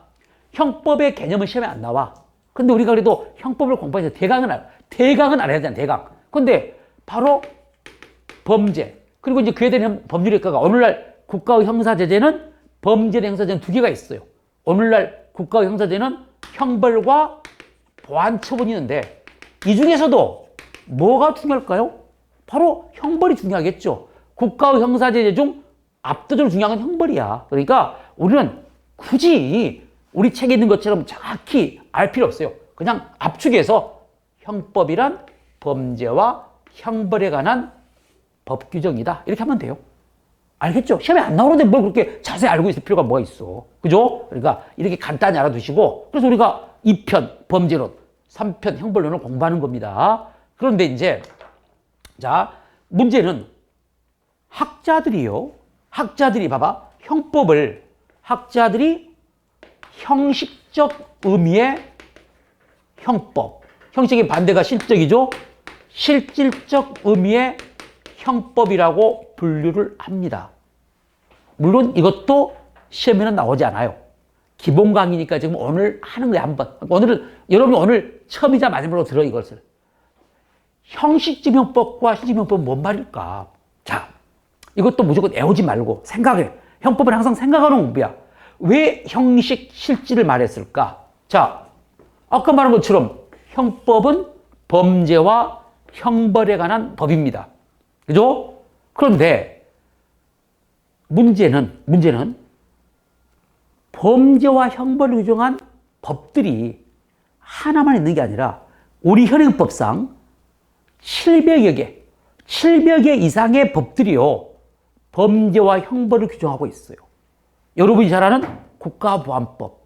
형법의 개념은 시험에 안 나와. 근데 우리가 그래도 형법을 공부해서 대강은 알아야 되잖아. 대강. 근데 바로 범죄, 그리고 이제 그에 대한 법률효과가, 오늘날 국가의 형사제재는 범죄 형사제는 두 개가 있어요. 오늘날 국가의 형사제는 형벌과 보안 처분이 있는데, 이 중에서도 뭐가 중요할까요? 바로 형벌이 중요하겠죠. 국가의 형사제재 중 압도적으로 중요한 건 형벌이야. 그러니까 우리는 굳이 우리 책에 있는 것처럼 정확히 알 필요 없어요. 그냥 압축해서 형법이란 범죄와 형벌에 관한 법 규정이다, 이렇게 하면 돼요. 알겠죠? 시험에 안 나오는데 뭘 그렇게 자세히 알고 있을 필요가 뭐가 있어. 그죠? 그러니까 이렇게 간단히 알아두시고, 그래서 우리가 2편 범죄론, 3편 형벌론을 공부하는 겁니다. 그런데 이제 자, 문제는 학자들이 봐봐, 형법을 학자들이 형식적 의미의 형법, 형식의 반대가 실질적이죠. 실질적 의미의 형법이라고 분류를 합니다. 물론 이것도 시험에는 나오지 않아요. 기본 강의니까 지금 오늘 하는 거야, 한번. 오늘은, 여러분이 오늘 처음이자 마지막으로 들어, 이것을. 형식적 형법과 실질적 형법은 뭔 말일까? 자, 이것도 무조건 애우지 말고 생각해. 형법은 항상 생각하는 공부야. 왜 형식, 실질을 말했을까? 자, 아까 말한 것처럼 형법은 범죄와 형벌에 관한 법입니다. 그죠? 그런데 문제는 범죄와 형벌을 규정한 법들이 하나만 있는 게 아니라 우리 현행법상 700여 개 이상의 법들이요, 범죄와 형벌을 규정하고 있어요. 여러분이 잘 아는 국가보안법.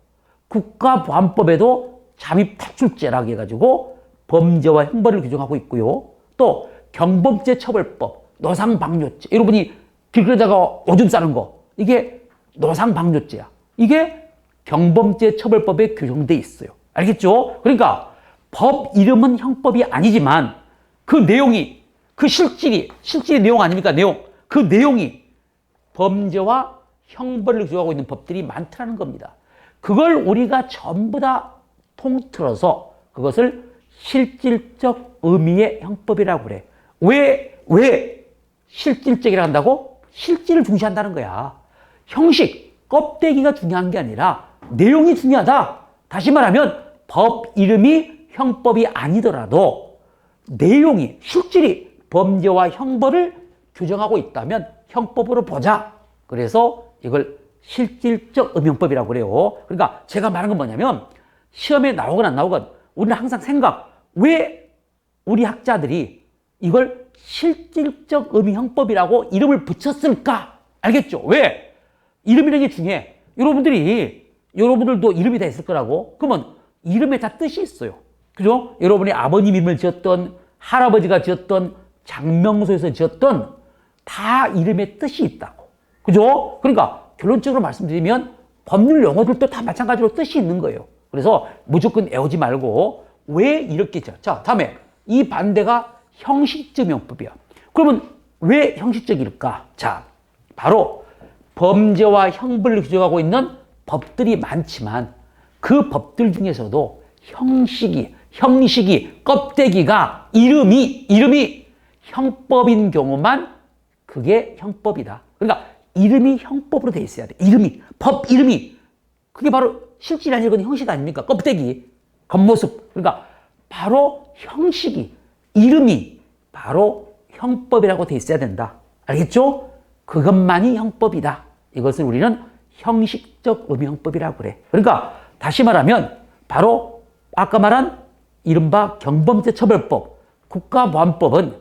국가보안법에도 잠입탈출죄라고 해가지고 범죄와 형벌을 규정하고 있고요. 또 경범죄처벌법, 노상방뇨죄. 여러분이 길거리다가 오줌 싸는 거, 이게 노상방뇨죄야. 이게 경범죄처벌법에 규정돼 있어요. 알겠죠? 그러니까 법 이름은 형법이 아니지만 그 내용이, 그 실질의 내용 아닙니까? 그 내용이 범죄와 형벌을 규정하고 있는 법들이 많다는 겁니다. 그걸 우리가 전부 다 통틀어서 그것을 실질적 의미의 형법이라고 그래. 왜 실질적이라고 한다고? 실질을 중시한다는 거야. 형식, 껍데기가 중요한 게 아니라 내용이 중요하다. 다시 말하면 법 이름이 형법이 아니더라도 내용이, 실질이 범죄와 형벌을 규정하고 있다면 형법으로 보자. 그래서 이걸 실질적 의미형법이라고 그래요. 그러니까 제가 말한 건 뭐냐면 시험에 나오건 안 나오건 우리는 항상 왜 우리 학자들이 이걸 실질적 의미형법이라고 이름을 붙였을까? 알겠죠? 왜? 이름이라는 게 중요해. 여러분들도 이름이 다 있을 거라고? 그러면 이름에 다 뜻이 있어요. 그죠? 여러분이 아버님 이름을 지었던, 할아버지가 지었던, 장명소에서 지었던 다 이름에 뜻이 있다고. 그죠? 그러니까 결론적으로 말씀드리면 법률 용어들도 다 마찬가지로 뜻이 있는 거예요. 그래서 무조건 애우지 말고 왜 이렇게 지어? 자, 다음에 이 반대가 형식적 형법이야. 그러면 왜 형식적일까? 자, 바로 범죄와 형벌을 규정하고 있는 법들이 많지만 그 법들 중에서도 형식이 껍데기가 이름이 형법인 경우만 그게 형법이다. 그러니까 이름이 형법으로 돼 있어야 돼. 법 이름이. 그게 바로 실질이 아니고 형식 아닙니까? 껍데기, 겉모습. 그러니까 바로 이름이 바로 형법이라고 돼 있어야 된다. 알겠죠? 그것만이 형법이다. 이것을 우리는 형식적 의미 형법이라고 그래. 그러니까 다시 말하면 바로 아까 말한 이른바 경범죄처벌법, 국가보안법은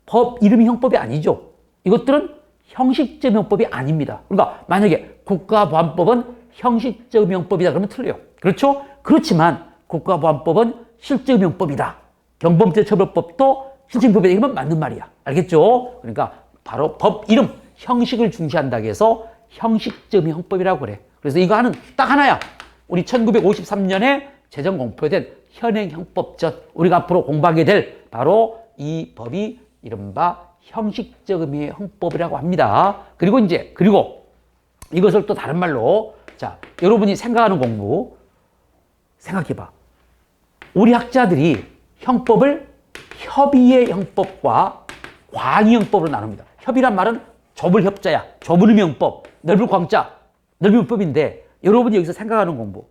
법 이름이 형법이 아니죠. 이것들은 형식적 형법이 아닙니다. 그러니까 만약에 국가보안법은 형식적 형법이다 그러면 틀려요. 그렇죠? 그렇지만 국가보안법은 실적 형법이다. 경범죄처벌법도 실적 형법이다. 이건 맞는 말이야. 알겠죠? 그러니까 바로 법 이름, 형식을 중시한다고 해서 형식적 형법이라고 그래. 그래서 이거 딱 하나야. 우리 1953년에 제정 공포된 현행형법전, 우리가 앞으로 공부하게 될 바로 이 법이 이른바 형식적 의미의 형법이라고 합니다. 그리고 이것을 또 다른 말로, 자, 여러분이 생각하는 공부 생각해봐. 우리 학자들이 형법을 협의의 형법과 광의 형법으로 나눕니다. 협의란 말은 좁을 협자야. 좁은 의미 형법, 넓을 광자, 넓은 형법인데 여러분이 여기서 생각하는 공부,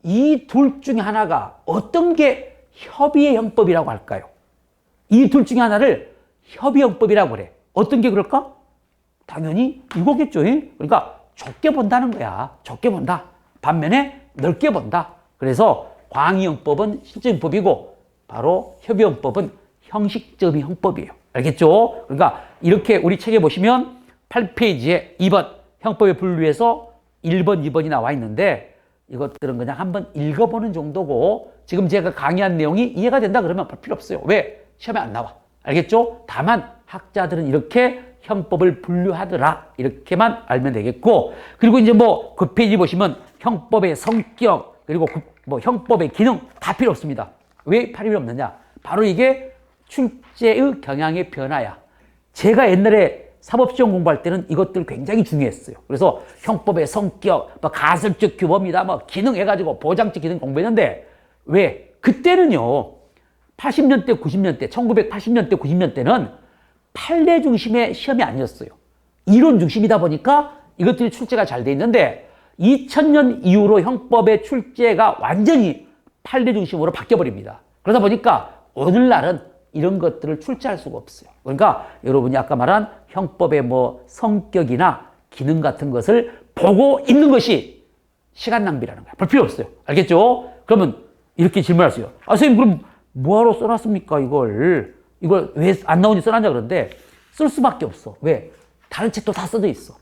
이 둘 중에 하나가 어떤 게 협의의 형법이라고 할까요? 이 둘 중에 하나를 협의 형법이라고 그래. 어떤 게 그럴까? 당연히 이거겠죠. 그러니까 좁게 본다는 거야. 좁게 본다. 반면에 넓게 본다. 그래서 광의 형법은 실적 형법이고 바로 협의 형법은 형식적 형법이에요. 알겠죠? 그러니까 이렇게 우리 책에 보시면 8페이지에 2번 형법의 분류에서 1번, 2번이 나와 있는데 이것들은 그냥 한번 읽어보는 정도고 지금 제가 강의한 내용이 이해가 된다 그러면 볼 필요 없어요. 왜? 시험에 안 나와. 알겠죠? 다만 학자들은 이렇게 형법을 분류하더라. 이렇게만 알면 되겠고, 그리고 이제 그 페이지 보시면 형법의 성격, 그리고 형법의 기능 다 필요 없습니다. 왜 필요 없느냐? 바로 이게 출제의 경향의 변화야. 제가 옛날에 사법시험 공부할 때는 이것들 굉장히 중요했어요. 그래서 형법의 성격, 가설적 규범이다, 기능 해가지고 보장적 기능 공부했는데 왜? 그때는요, 80년대, 90년대, 1980년대, 90년대는 판례 중심의 시험이 아니었어요. 이론 중심이다 보니까 이것들이 출제가 잘 돼 있는데 2000년 이후로 형법의 출제가 완전히 판례 중심으로 바뀌어버립니다. 그러다 보니까 오늘날은 이런 것들을 출제할 수가 없어요. 그러니까 여러분이 아까 말한 형법의 뭐 성격이나 기능 같은 것을 보고 있는 것이 시간 낭비라는 거야. 볼 필요 없어요. 알겠죠? 그러면 이렇게 질문하세요. 아, 선생님, 그럼 뭐하러 써놨습니까? 이걸 왜 안 나오니 써놨냐? 그런데 쓸 수밖에 없어. 왜? 다른 책도 다 써져 있어.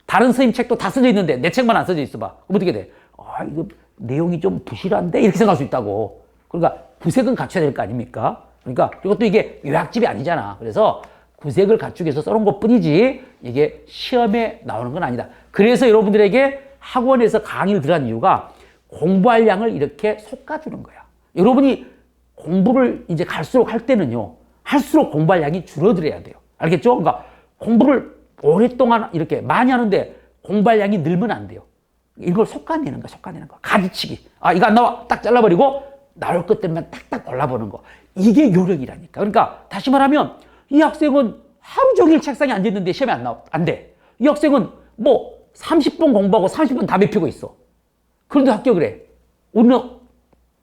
다른 선생님 책도 다 써져 있는데 내 책만 안 써져 있어 봐. 그럼 어떻게 돼? 아, 이거 내용이 좀 부실한데? 이렇게 생각할 수 있다고. 그러니까 구색은 갖춰야 될 거 아닙니까? 그러니까 이것도 이게 요약집이 아니잖아. 그래서 구색을 갖추기 위해서 써놓은 것 뿐이지 이게 시험에 나오는 건 아니다. 그래서 여러분들에게 학원에서 강의를 들어간 이유가 공부할 양을 이렇게 솎아주는 거야. 여러분이 공부를 이제 갈수록 할 때는요, 할수록 공부할 양이 줄어들어야 돼요. 알겠죠? 그러니까 공부를 오랫동안 이렇게 많이 하는데 공부할 양이 늘면 안 돼요. 이걸 솎아내는 거야, 솎아내는 거. 가지치기. 아, 이거 안 나와. 딱 잘라버리고 나올 것들만 딱딱 골라보는 거. 이게 요령이라니까. 그러니까 다시 말하면 이 학생은 하루 종일 책상에 앉아있는데 시험에 안 돼. 이 학생은 뭐 30분 공부하고 30분 담배 피고 있어. 그런데 합격을 해. 우리는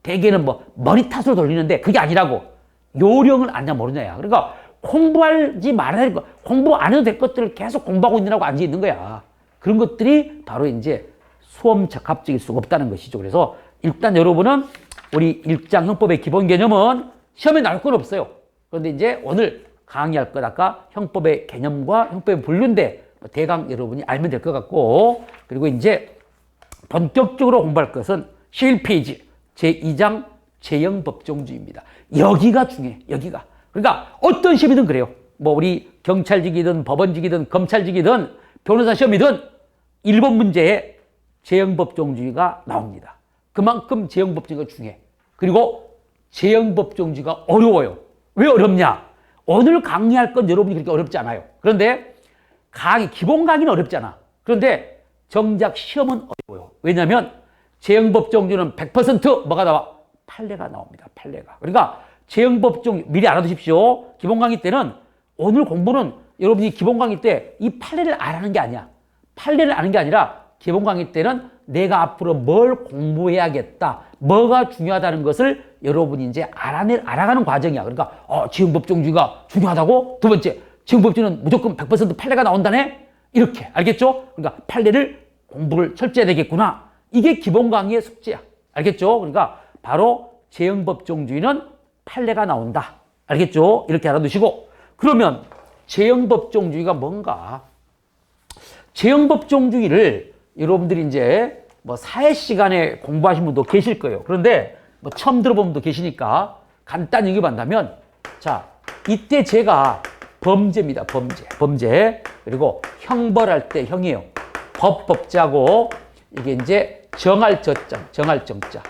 대개는 뭐 머리 탓으로 돌리는데 그게 아니라고. 요령을 아냐 모르냐야. 그러니까 공부하지 말아야 될 거, 공부 안 해도 될 것들을 계속 공부하고 있느라고 앉아 있는 거야. 그런 것들이 바로 이제 수험 적합적일 수가 없다는 것이죠. 그래서 일단 여러분은 우리 1장 형법의 기본 개념은 시험에 나올 건 없어요. 그런데 이제 오늘 강의할 것 아까 형법의 개념과 형법의 분류인데 대강 여러분이 알면 될 것 같고, 그리고 이제 본격적으로 공부할 것은 11페이지 제2장 재형법정주의입니다. 여기가 중요해. 여기가. 그러니까 어떤 시험이든 그래요. 뭐 우리 경찰직이든 법원직이든 검찰직이든 변호사 시험이든 1번 문제에 재형법정주의가 나옵니다. 그만큼 재형법정주의가 중요해. 그리고 재형법정주의가 어려워요. 왜 어렵냐? 오늘 강의할 건 여러분이 그렇게 어렵지 않아요. 그런데 기본 강의는 어렵잖아. 그런데 정작 시험은 어려워요. 왜냐하면 재형법정주의는 100% 뭐가 나와? 판례가 나옵니다. 판례가. 그러니까 재형법정주의 미리 알아두십시오. 기본 강의 때는 오늘 공부는 여러분이 기본 강의 때 이 판례를 알아는 게 아니야. 판례를 아는 게 아니라 기본 강의 때는 내가 앞으로 뭘 공부해야겠다, 뭐가 중요하다는 것을 여러분이 이제 알아가는 과정이야. 그러니까 재형법정주의가 중요하다고? 두 번째, 재형법정주의는 무조건 100% 판례가 나온다네? 이렇게. 알겠죠? 그러니까 판례를 공부를 철저히 해야 되겠구나. 이게 기본 강의의 숙제야. 알겠죠? 그러니까 바로 재형법정주의는 판례가 나온다. 알겠죠? 이렇게 알아두시고, 그러면 재형법정주의가 뭔가? 재형법정주의를 여러분들이 이제 뭐 사회 시간에 공부하신 분도 계실 거예요. 그런데 뭐 처음 들어본 분도 계시니까 간단히 얘기한다면, 자, 이때 제가 범죄입니다. 범죄. 그리고 형벌할 때 형이에요. 법자고 이게 이제 정할 정자.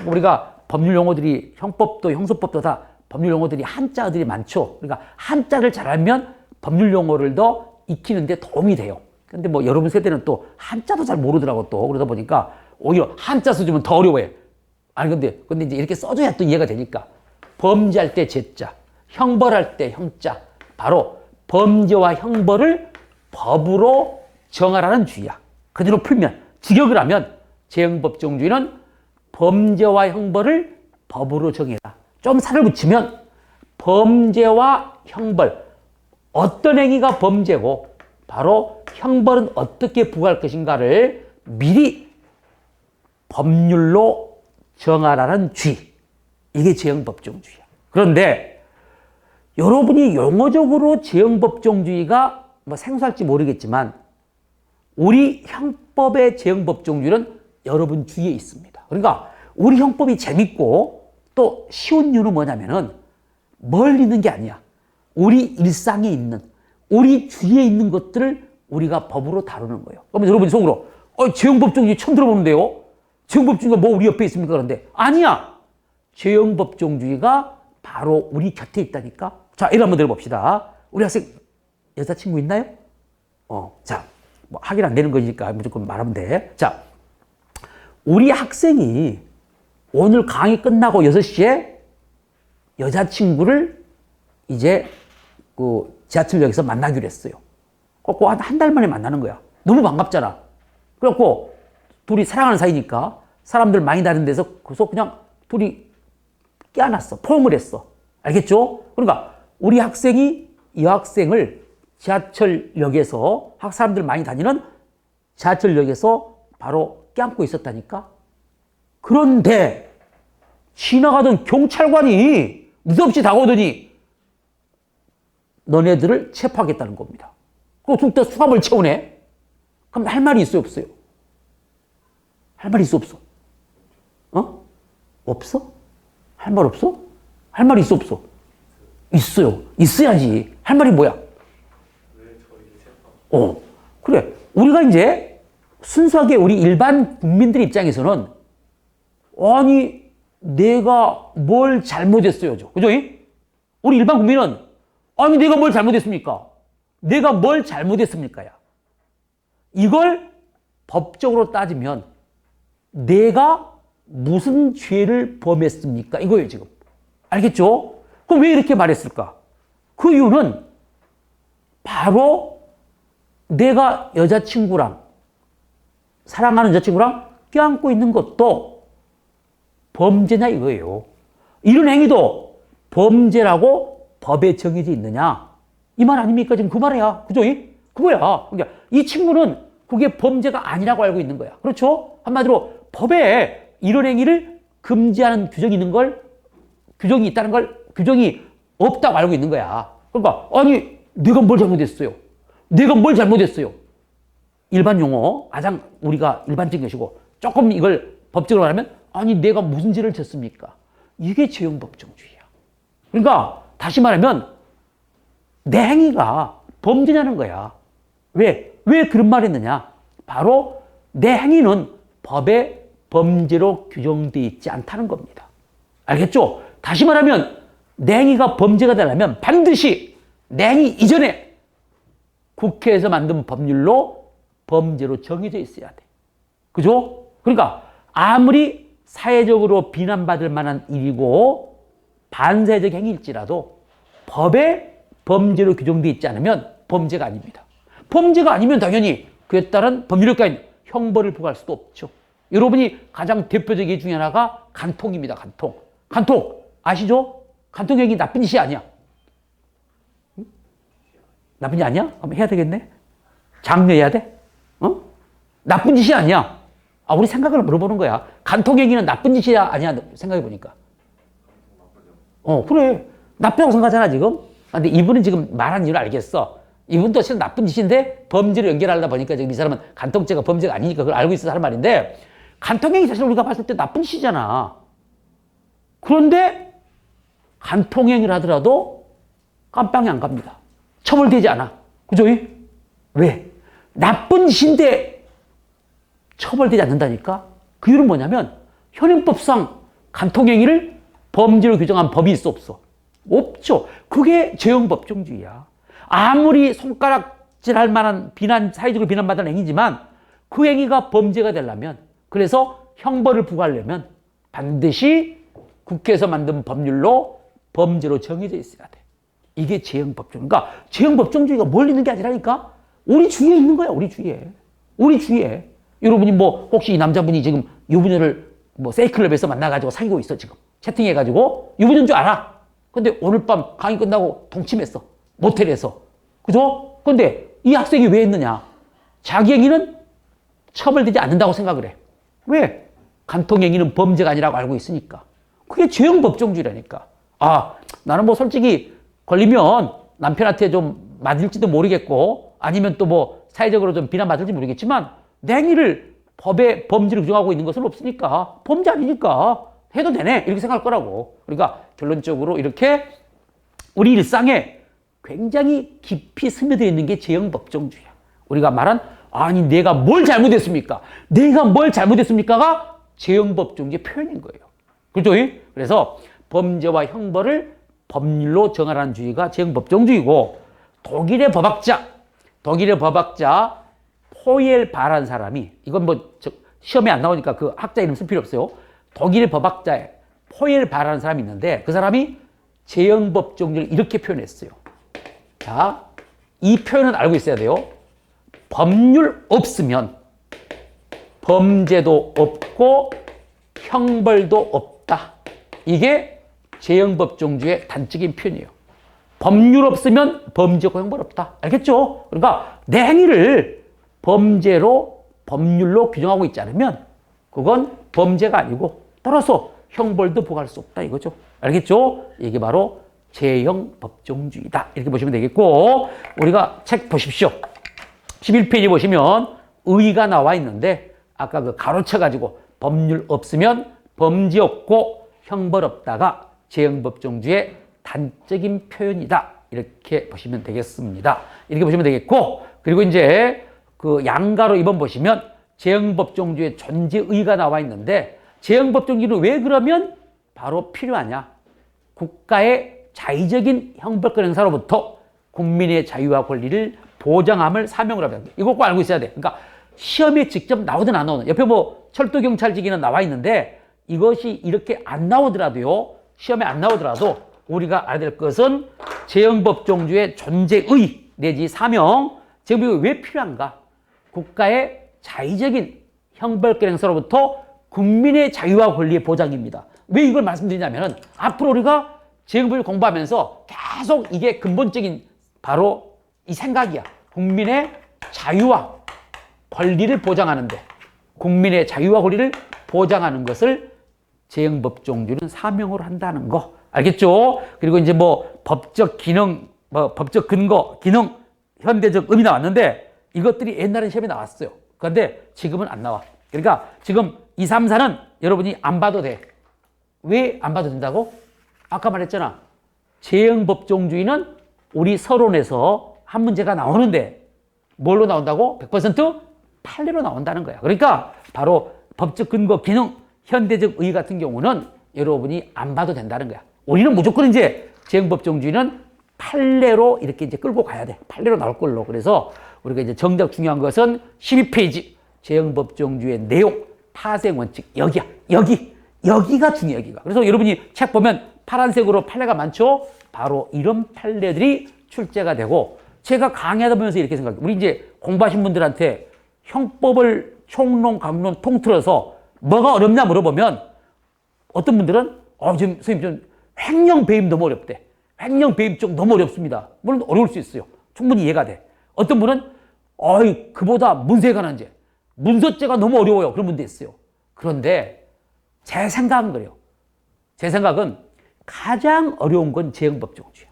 우리가 법률 용어들이 형법도 형소법도 다 법률 용어들이 한자들이 많죠. 그러니까 한자를 잘 알면 법률 용어를 더 익히는데 도움이 돼요. 근데 뭐 여러분 세대는 또 한자도 잘 모르더라고 또. 그러다 보니까 오히려 한자 써주면 더 어려워해. 아니 근데 이제 이렇게 써줘야 또 이해가 되니까. 범죄할 때 제자, 형벌할 때 형자. 바로 범죄와 형벌을 법으로 정하라는 주의야. 그대로 풀면, 직역을 하면 재형법정주의는 범죄와 형벌을 법으로 정해라. 좀 살을 붙이면 범죄와 형벌, 어떤 행위가 범죄고 바로 형벌은 어떻게 부과할 것인가를 미리 법률로 정하라는 주의. 이게 재형법정주의야. 그런데 여러분이 용어적으로 재형법정주의가 뭐 생소할지 모르겠지만 우리 형법의 재형법정주의는 여러분 주위에 있습니다. 그러니까 우리 형법이 재밌고 또 쉬운 이유는 뭐냐면은 멀리 있는 게 아니야. 우리 일상에 있는, 우리 주위에 있는 것들을 우리가 법으로 다루는 거예요. 그러면 여러분이 속으로 재형법정주의 처음 들어보는데요? 재형법정주의가 뭐 우리 옆에 있습니까? 그런데 아니야. 재형법정주의가 바로 우리 곁에 있다니까. 자, 예를 한번 들어봅시다. 우리 학생 여자친구 있나요? 자, 뭐 하긴 안 되는 거니까 무조건 말하면 돼. 자, 우리 학생이 오늘 강의 끝나고 6시에 여자친구를 이제 그 지하철역에서 만나기로 했어요. 그래갖고 한 달 만에 만나는 거야. 너무 반갑잖아. 그래갖고 둘이 사랑하는 사이니까 사람들 많이 다른 데서 그냥 둘이 껴안았어. 포옹을 했어. 알겠죠? 그러니까 우리 학생이 여학생을 지하철역에서 사람들 많이 다니는 지하철역에서 바로 껴안고 있었다니까. 그런데 지나가던 경찰관이 느닷없이 다가오더니 너네들을 체포하겠다는 겁니다. 그리고 둘 다 수감을 채우네. 그럼 할 말이 있어요, 없어요? 할 말이 있어, 없어? 없어? 할 말 없어? 할 말이 있어, 없어? 있어요. 있어야지. 할 말이 뭐야? 그래. 우리가 이제 순수하게 우리 일반 국민들 입장에서는 아니, 내가 뭘 잘못했어요. 그죠? 우리 일반 국민은 아니, 내가 뭘 잘못했습니까? 내가 뭘 잘못했습니까? 이걸 법적으로 따지면 내가 무슨 죄를 범했습니까? 이거예요, 지금. 알겠죠? 그럼 왜 이렇게 말했을까? 그 이유는 바로 내가 여자친구랑, 사랑하는 여자친구랑 껴안고 있는 것도 범죄냐 이거예요. 이런 행위도 범죄라고 법에 정해져 있느냐? 이 말 아닙니까? 지금 그 말이야. 그죠? 그거야. 그러니까 이 친구는 그게 범죄가 아니라고 알고 있는 거야. 그렇죠? 한마디로 법에 이런 행위를 금지하는 규정이 있는 걸, 규정이 있다는 걸, 규정이 없다고 알고 있는 거야. 그러니까 아니, 내가 뭘 잘못했어요? 내가 뭘 잘못했어요? 일반 용어, 가장 우리가 일반적인 것이고 조금 이걸 법적으로 말하면 아니, 내가 무슨 죄를 졌습니까? 이게 죄형법정주의야. 그러니까 다시 말하면 내 행위가 범죄냐는 거야. 왜 그런 말 했느냐? 바로 내 행위는 법에 범죄로 규정되어 있지 않다는 겁니다. 알겠죠? 다시 말하면 내 행위가 범죄가 되려면 반드시 내 행위 이전에 국회에서 만든 법률로 범죄로 정해져 있어야 돼. 그죠? 그러니까 아무리 사회적으로 비난받을 만한 일이고 반사회적 행위일지라도 법에 범죄로 규정되어 있지 않으면 범죄가 아닙니다. 범죄가 아니면 당연히 그에 따른 법률가인 형벌을 부과할 수도 없죠. 여러분이 가장 대표적인 예 중에 하나가 간통입니다. 간통 아시죠? 간통행위 나쁜 짓이 아니야. 나쁜 짓 아니야? 한번 해야 되겠네. 장려해야 돼? 나쁜 짓이 아니야. 우리 생각을 물어보는 거야. 간통행위는 나쁜 짓이야 아니야? 생각해 보니까. 그래. 나쁘다고 생각하잖아 지금. 근데 이분은 지금 말한 이유를 알겠어. 이분도 실은 나쁜 짓인데 범죄로 연결하다 보니까 지금 이 사람은 간통죄가 범죄가 아니니까 그걸 알고 있어서 하는 말인데, 간통행위 사실 우리가 봤을 때 나쁜 짓이잖아. 그런데 간통행위를 하더라도 깜빵이 안 갑니다. 처벌되지 않아. 그죠? 왜? 나쁜 짓인데 처벌되지 않는다니까? 그 이유는 뭐냐면 현행법상 간통행위를 범죄로 규정한 법이 있어, 없어? 없죠. 그게 죄형법정주의야. 아무리 손가락질할 만한 사회적으로 비난받는 행위지만 그 행위가 범죄가 되려면, 그래서 형벌을 부과하려면 반드시 국회에서 만든 법률로 범죄로 정해져 있어야 돼. 이게 죄형법정주의. 그러니까 죄형법정주의가 멀리 있는 게 아니라니까? 우리 주위에 있는 거야, 우리 주위에. 여러분이 혹시 이 남자분이 지금 유부녀를 세이클럽에서 만나가지고 사귀고 있어, 지금. 채팅해가지고. 유부녀인 줄 알아. 근데 오늘 밤 강의 끝나고 동침했어. 모텔에서. 그죠? 근데 이 학생이 왜 했느냐? 자기 행위는 처벌되지 않는다고 생각을 해. 왜? 간통행위는 범죄가 아니라고 알고 있으니까. 그게 죄형법정주의라니까. 나는 솔직히 걸리면 남편한테 좀 맞을지도 모르겠고, 아니면 또 사회적으로 좀 비난받을지 모르겠지만, 내 행위를 법에 범죄로 규정하고 있는 것은 없으니까, 범죄 아니니까 해도 되네, 이렇게 생각할 거라고. 그러니까 결론적으로 이렇게 우리 일상에 굉장히 깊이 스며들어 있는 게 죄형법정주의야. 우리가 말한 아니, 내가 뭘 잘못했습니까? 가 죄형법정주의 표현인 거예요. 그렇죠? 그래서 범죄와 형벌을 법률로 정하라는 주의가 죄형법정주의고, 독일의 법학자 포이엘바라는 사람이, 이건 시험에 안 나오니까 그 학자 이름 쓸 필요 없어요. 독일의 법학자에 포이엘바라는 사람이 있는데, 그 사람이 재형법정주를 이렇게 표현했어요. 자, 이 표현은 알고 있어야 돼요. 법률 없으면 범죄도 없고 형벌도 없다. 이게 재형법정주의 단적인 표현이에요. 법률 없으면 범죄 없고 형벌 없다. 알겠죠? 그러니까 내 행위를 범죄로 법률로 규정하고 있지 않으면 그건 범죄가 아니고 따라서 형벌도 부과할 수 없다 이거죠. 알겠죠? 이게 바로 재형법정주의다. 이렇게 보시면 되겠고, 우리가 책 보십시오. 11페이지 보시면 의가 나와 있는데 아까 그 가로쳐가지고 법률 없으면 범죄 없고 형벌 없다가 재형법정주의 단적인 표현이다. 이렇게 보시면 되겠습니다. 이렇게 보시면 되겠고, 그리고 이제 그 양가로 2번 보시면 재형법정주의 존재의가 나와 있는데 재형법정주의는 왜 그러면 바로 필요하냐? 국가의 자의적인 형벌권 행사로부터 국민의 자유와 권리를 보장함을 사명으로 합니다. 이거 꼭 알고 있어야 돼. 그러니까 시험에 직접 나오든 안 나오든, 옆에 뭐 철도경찰직이는 나와 있는데 이것이 이렇게 안 나오더라도요, 시험에 안 나오더라도 우리가 알아야 될 것은 재형법정주의 존재의 내지 사명, 재형법이 왜 필요한가? 국가의 자의적인 형벌권 행사로부터 국민의 자유와 권리의 보장입니다. 왜 이걸 말씀드리냐면 앞으로 우리가 재형법을 공부하면서 계속 이게 근본적인 바로 이 생각이야. 국민의 자유와 권리를 보장하는데, 국민의 자유와 권리를 보장하는 것을 재형법정주는 사명으로 한다는 거. 알겠죠? 그리고 이제 뭐 법적 기능, 뭐 법적 근거, 기능, 현대적 의미 나왔는데 이것들이 옛날엔 시험에 나왔어요. 그런데 지금은 안 나와. 그러니까 지금 2, 3, 4는 여러분이 안 봐도 돼. 왜 안 봐도 된다고? 아까 말했잖아. 재형법정주의는 우리 서론에서 한 문제가 나오는데 뭘로 나온다고? 100% 판례로 나온다는 거야. 그러니까 바로 법적 근거, 기능, 현대적 의의 같은 경우는 여러분이 안 봐도 된다는 거야. 우리는 무조건 이제 재형법정주의는 판례로 이렇게 이제 끌고 가야 돼. 판례로 나올 걸로. 그래서 우리가 이제 정작 중요한 것은 12페이지 재형법정주의의 내용, 파생원칙, 여기야. 여기가 중요해, 여기가. 그래서 여러분이 책 보면 파란색으로 판례가 많죠? 바로 이런 판례들이 출제가 되고, 제가 강의하다 보면서 이렇게 생각해요. 우리 이제 공부하신 분들한테 형법을 총론, 강론 통틀어서 뭐가 어렵냐 물어보면 어떤 분들은 지금 선생님 좀 횡령 배임 너무 어렵대. 횡령 배임 쪽 너무 어렵습니다. 물론 어려울 수 있어요. 충분히 이해가 돼. 어떤 분은 그보다 문서에 관한 죄, 문서죄가 너무 어려워요. 그런 분도 있어요. 그런데 제 생각은 그래요. 제 생각은 가장 어려운 건 재형법정주의야.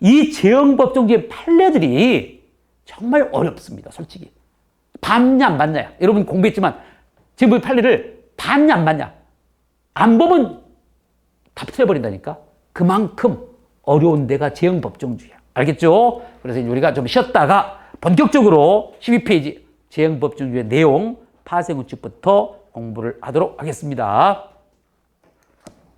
이 재형법정주의 판례들이 정말 어렵습니다. 솔직히. 봤냐 안 봤냐. 여러분 공부했지만 재형법 판례를 봤냐 안 봤냐. 안 보면 다 틀려버린다니까. 그만큼 어려운 데가 재형법정주의야. 알겠죠? 그래서 이제 우리가 좀 쉬었다가 본격적으로 12페이지 재형법정주의 내용, 파생원칙부터 공부를 하도록 하겠습니다.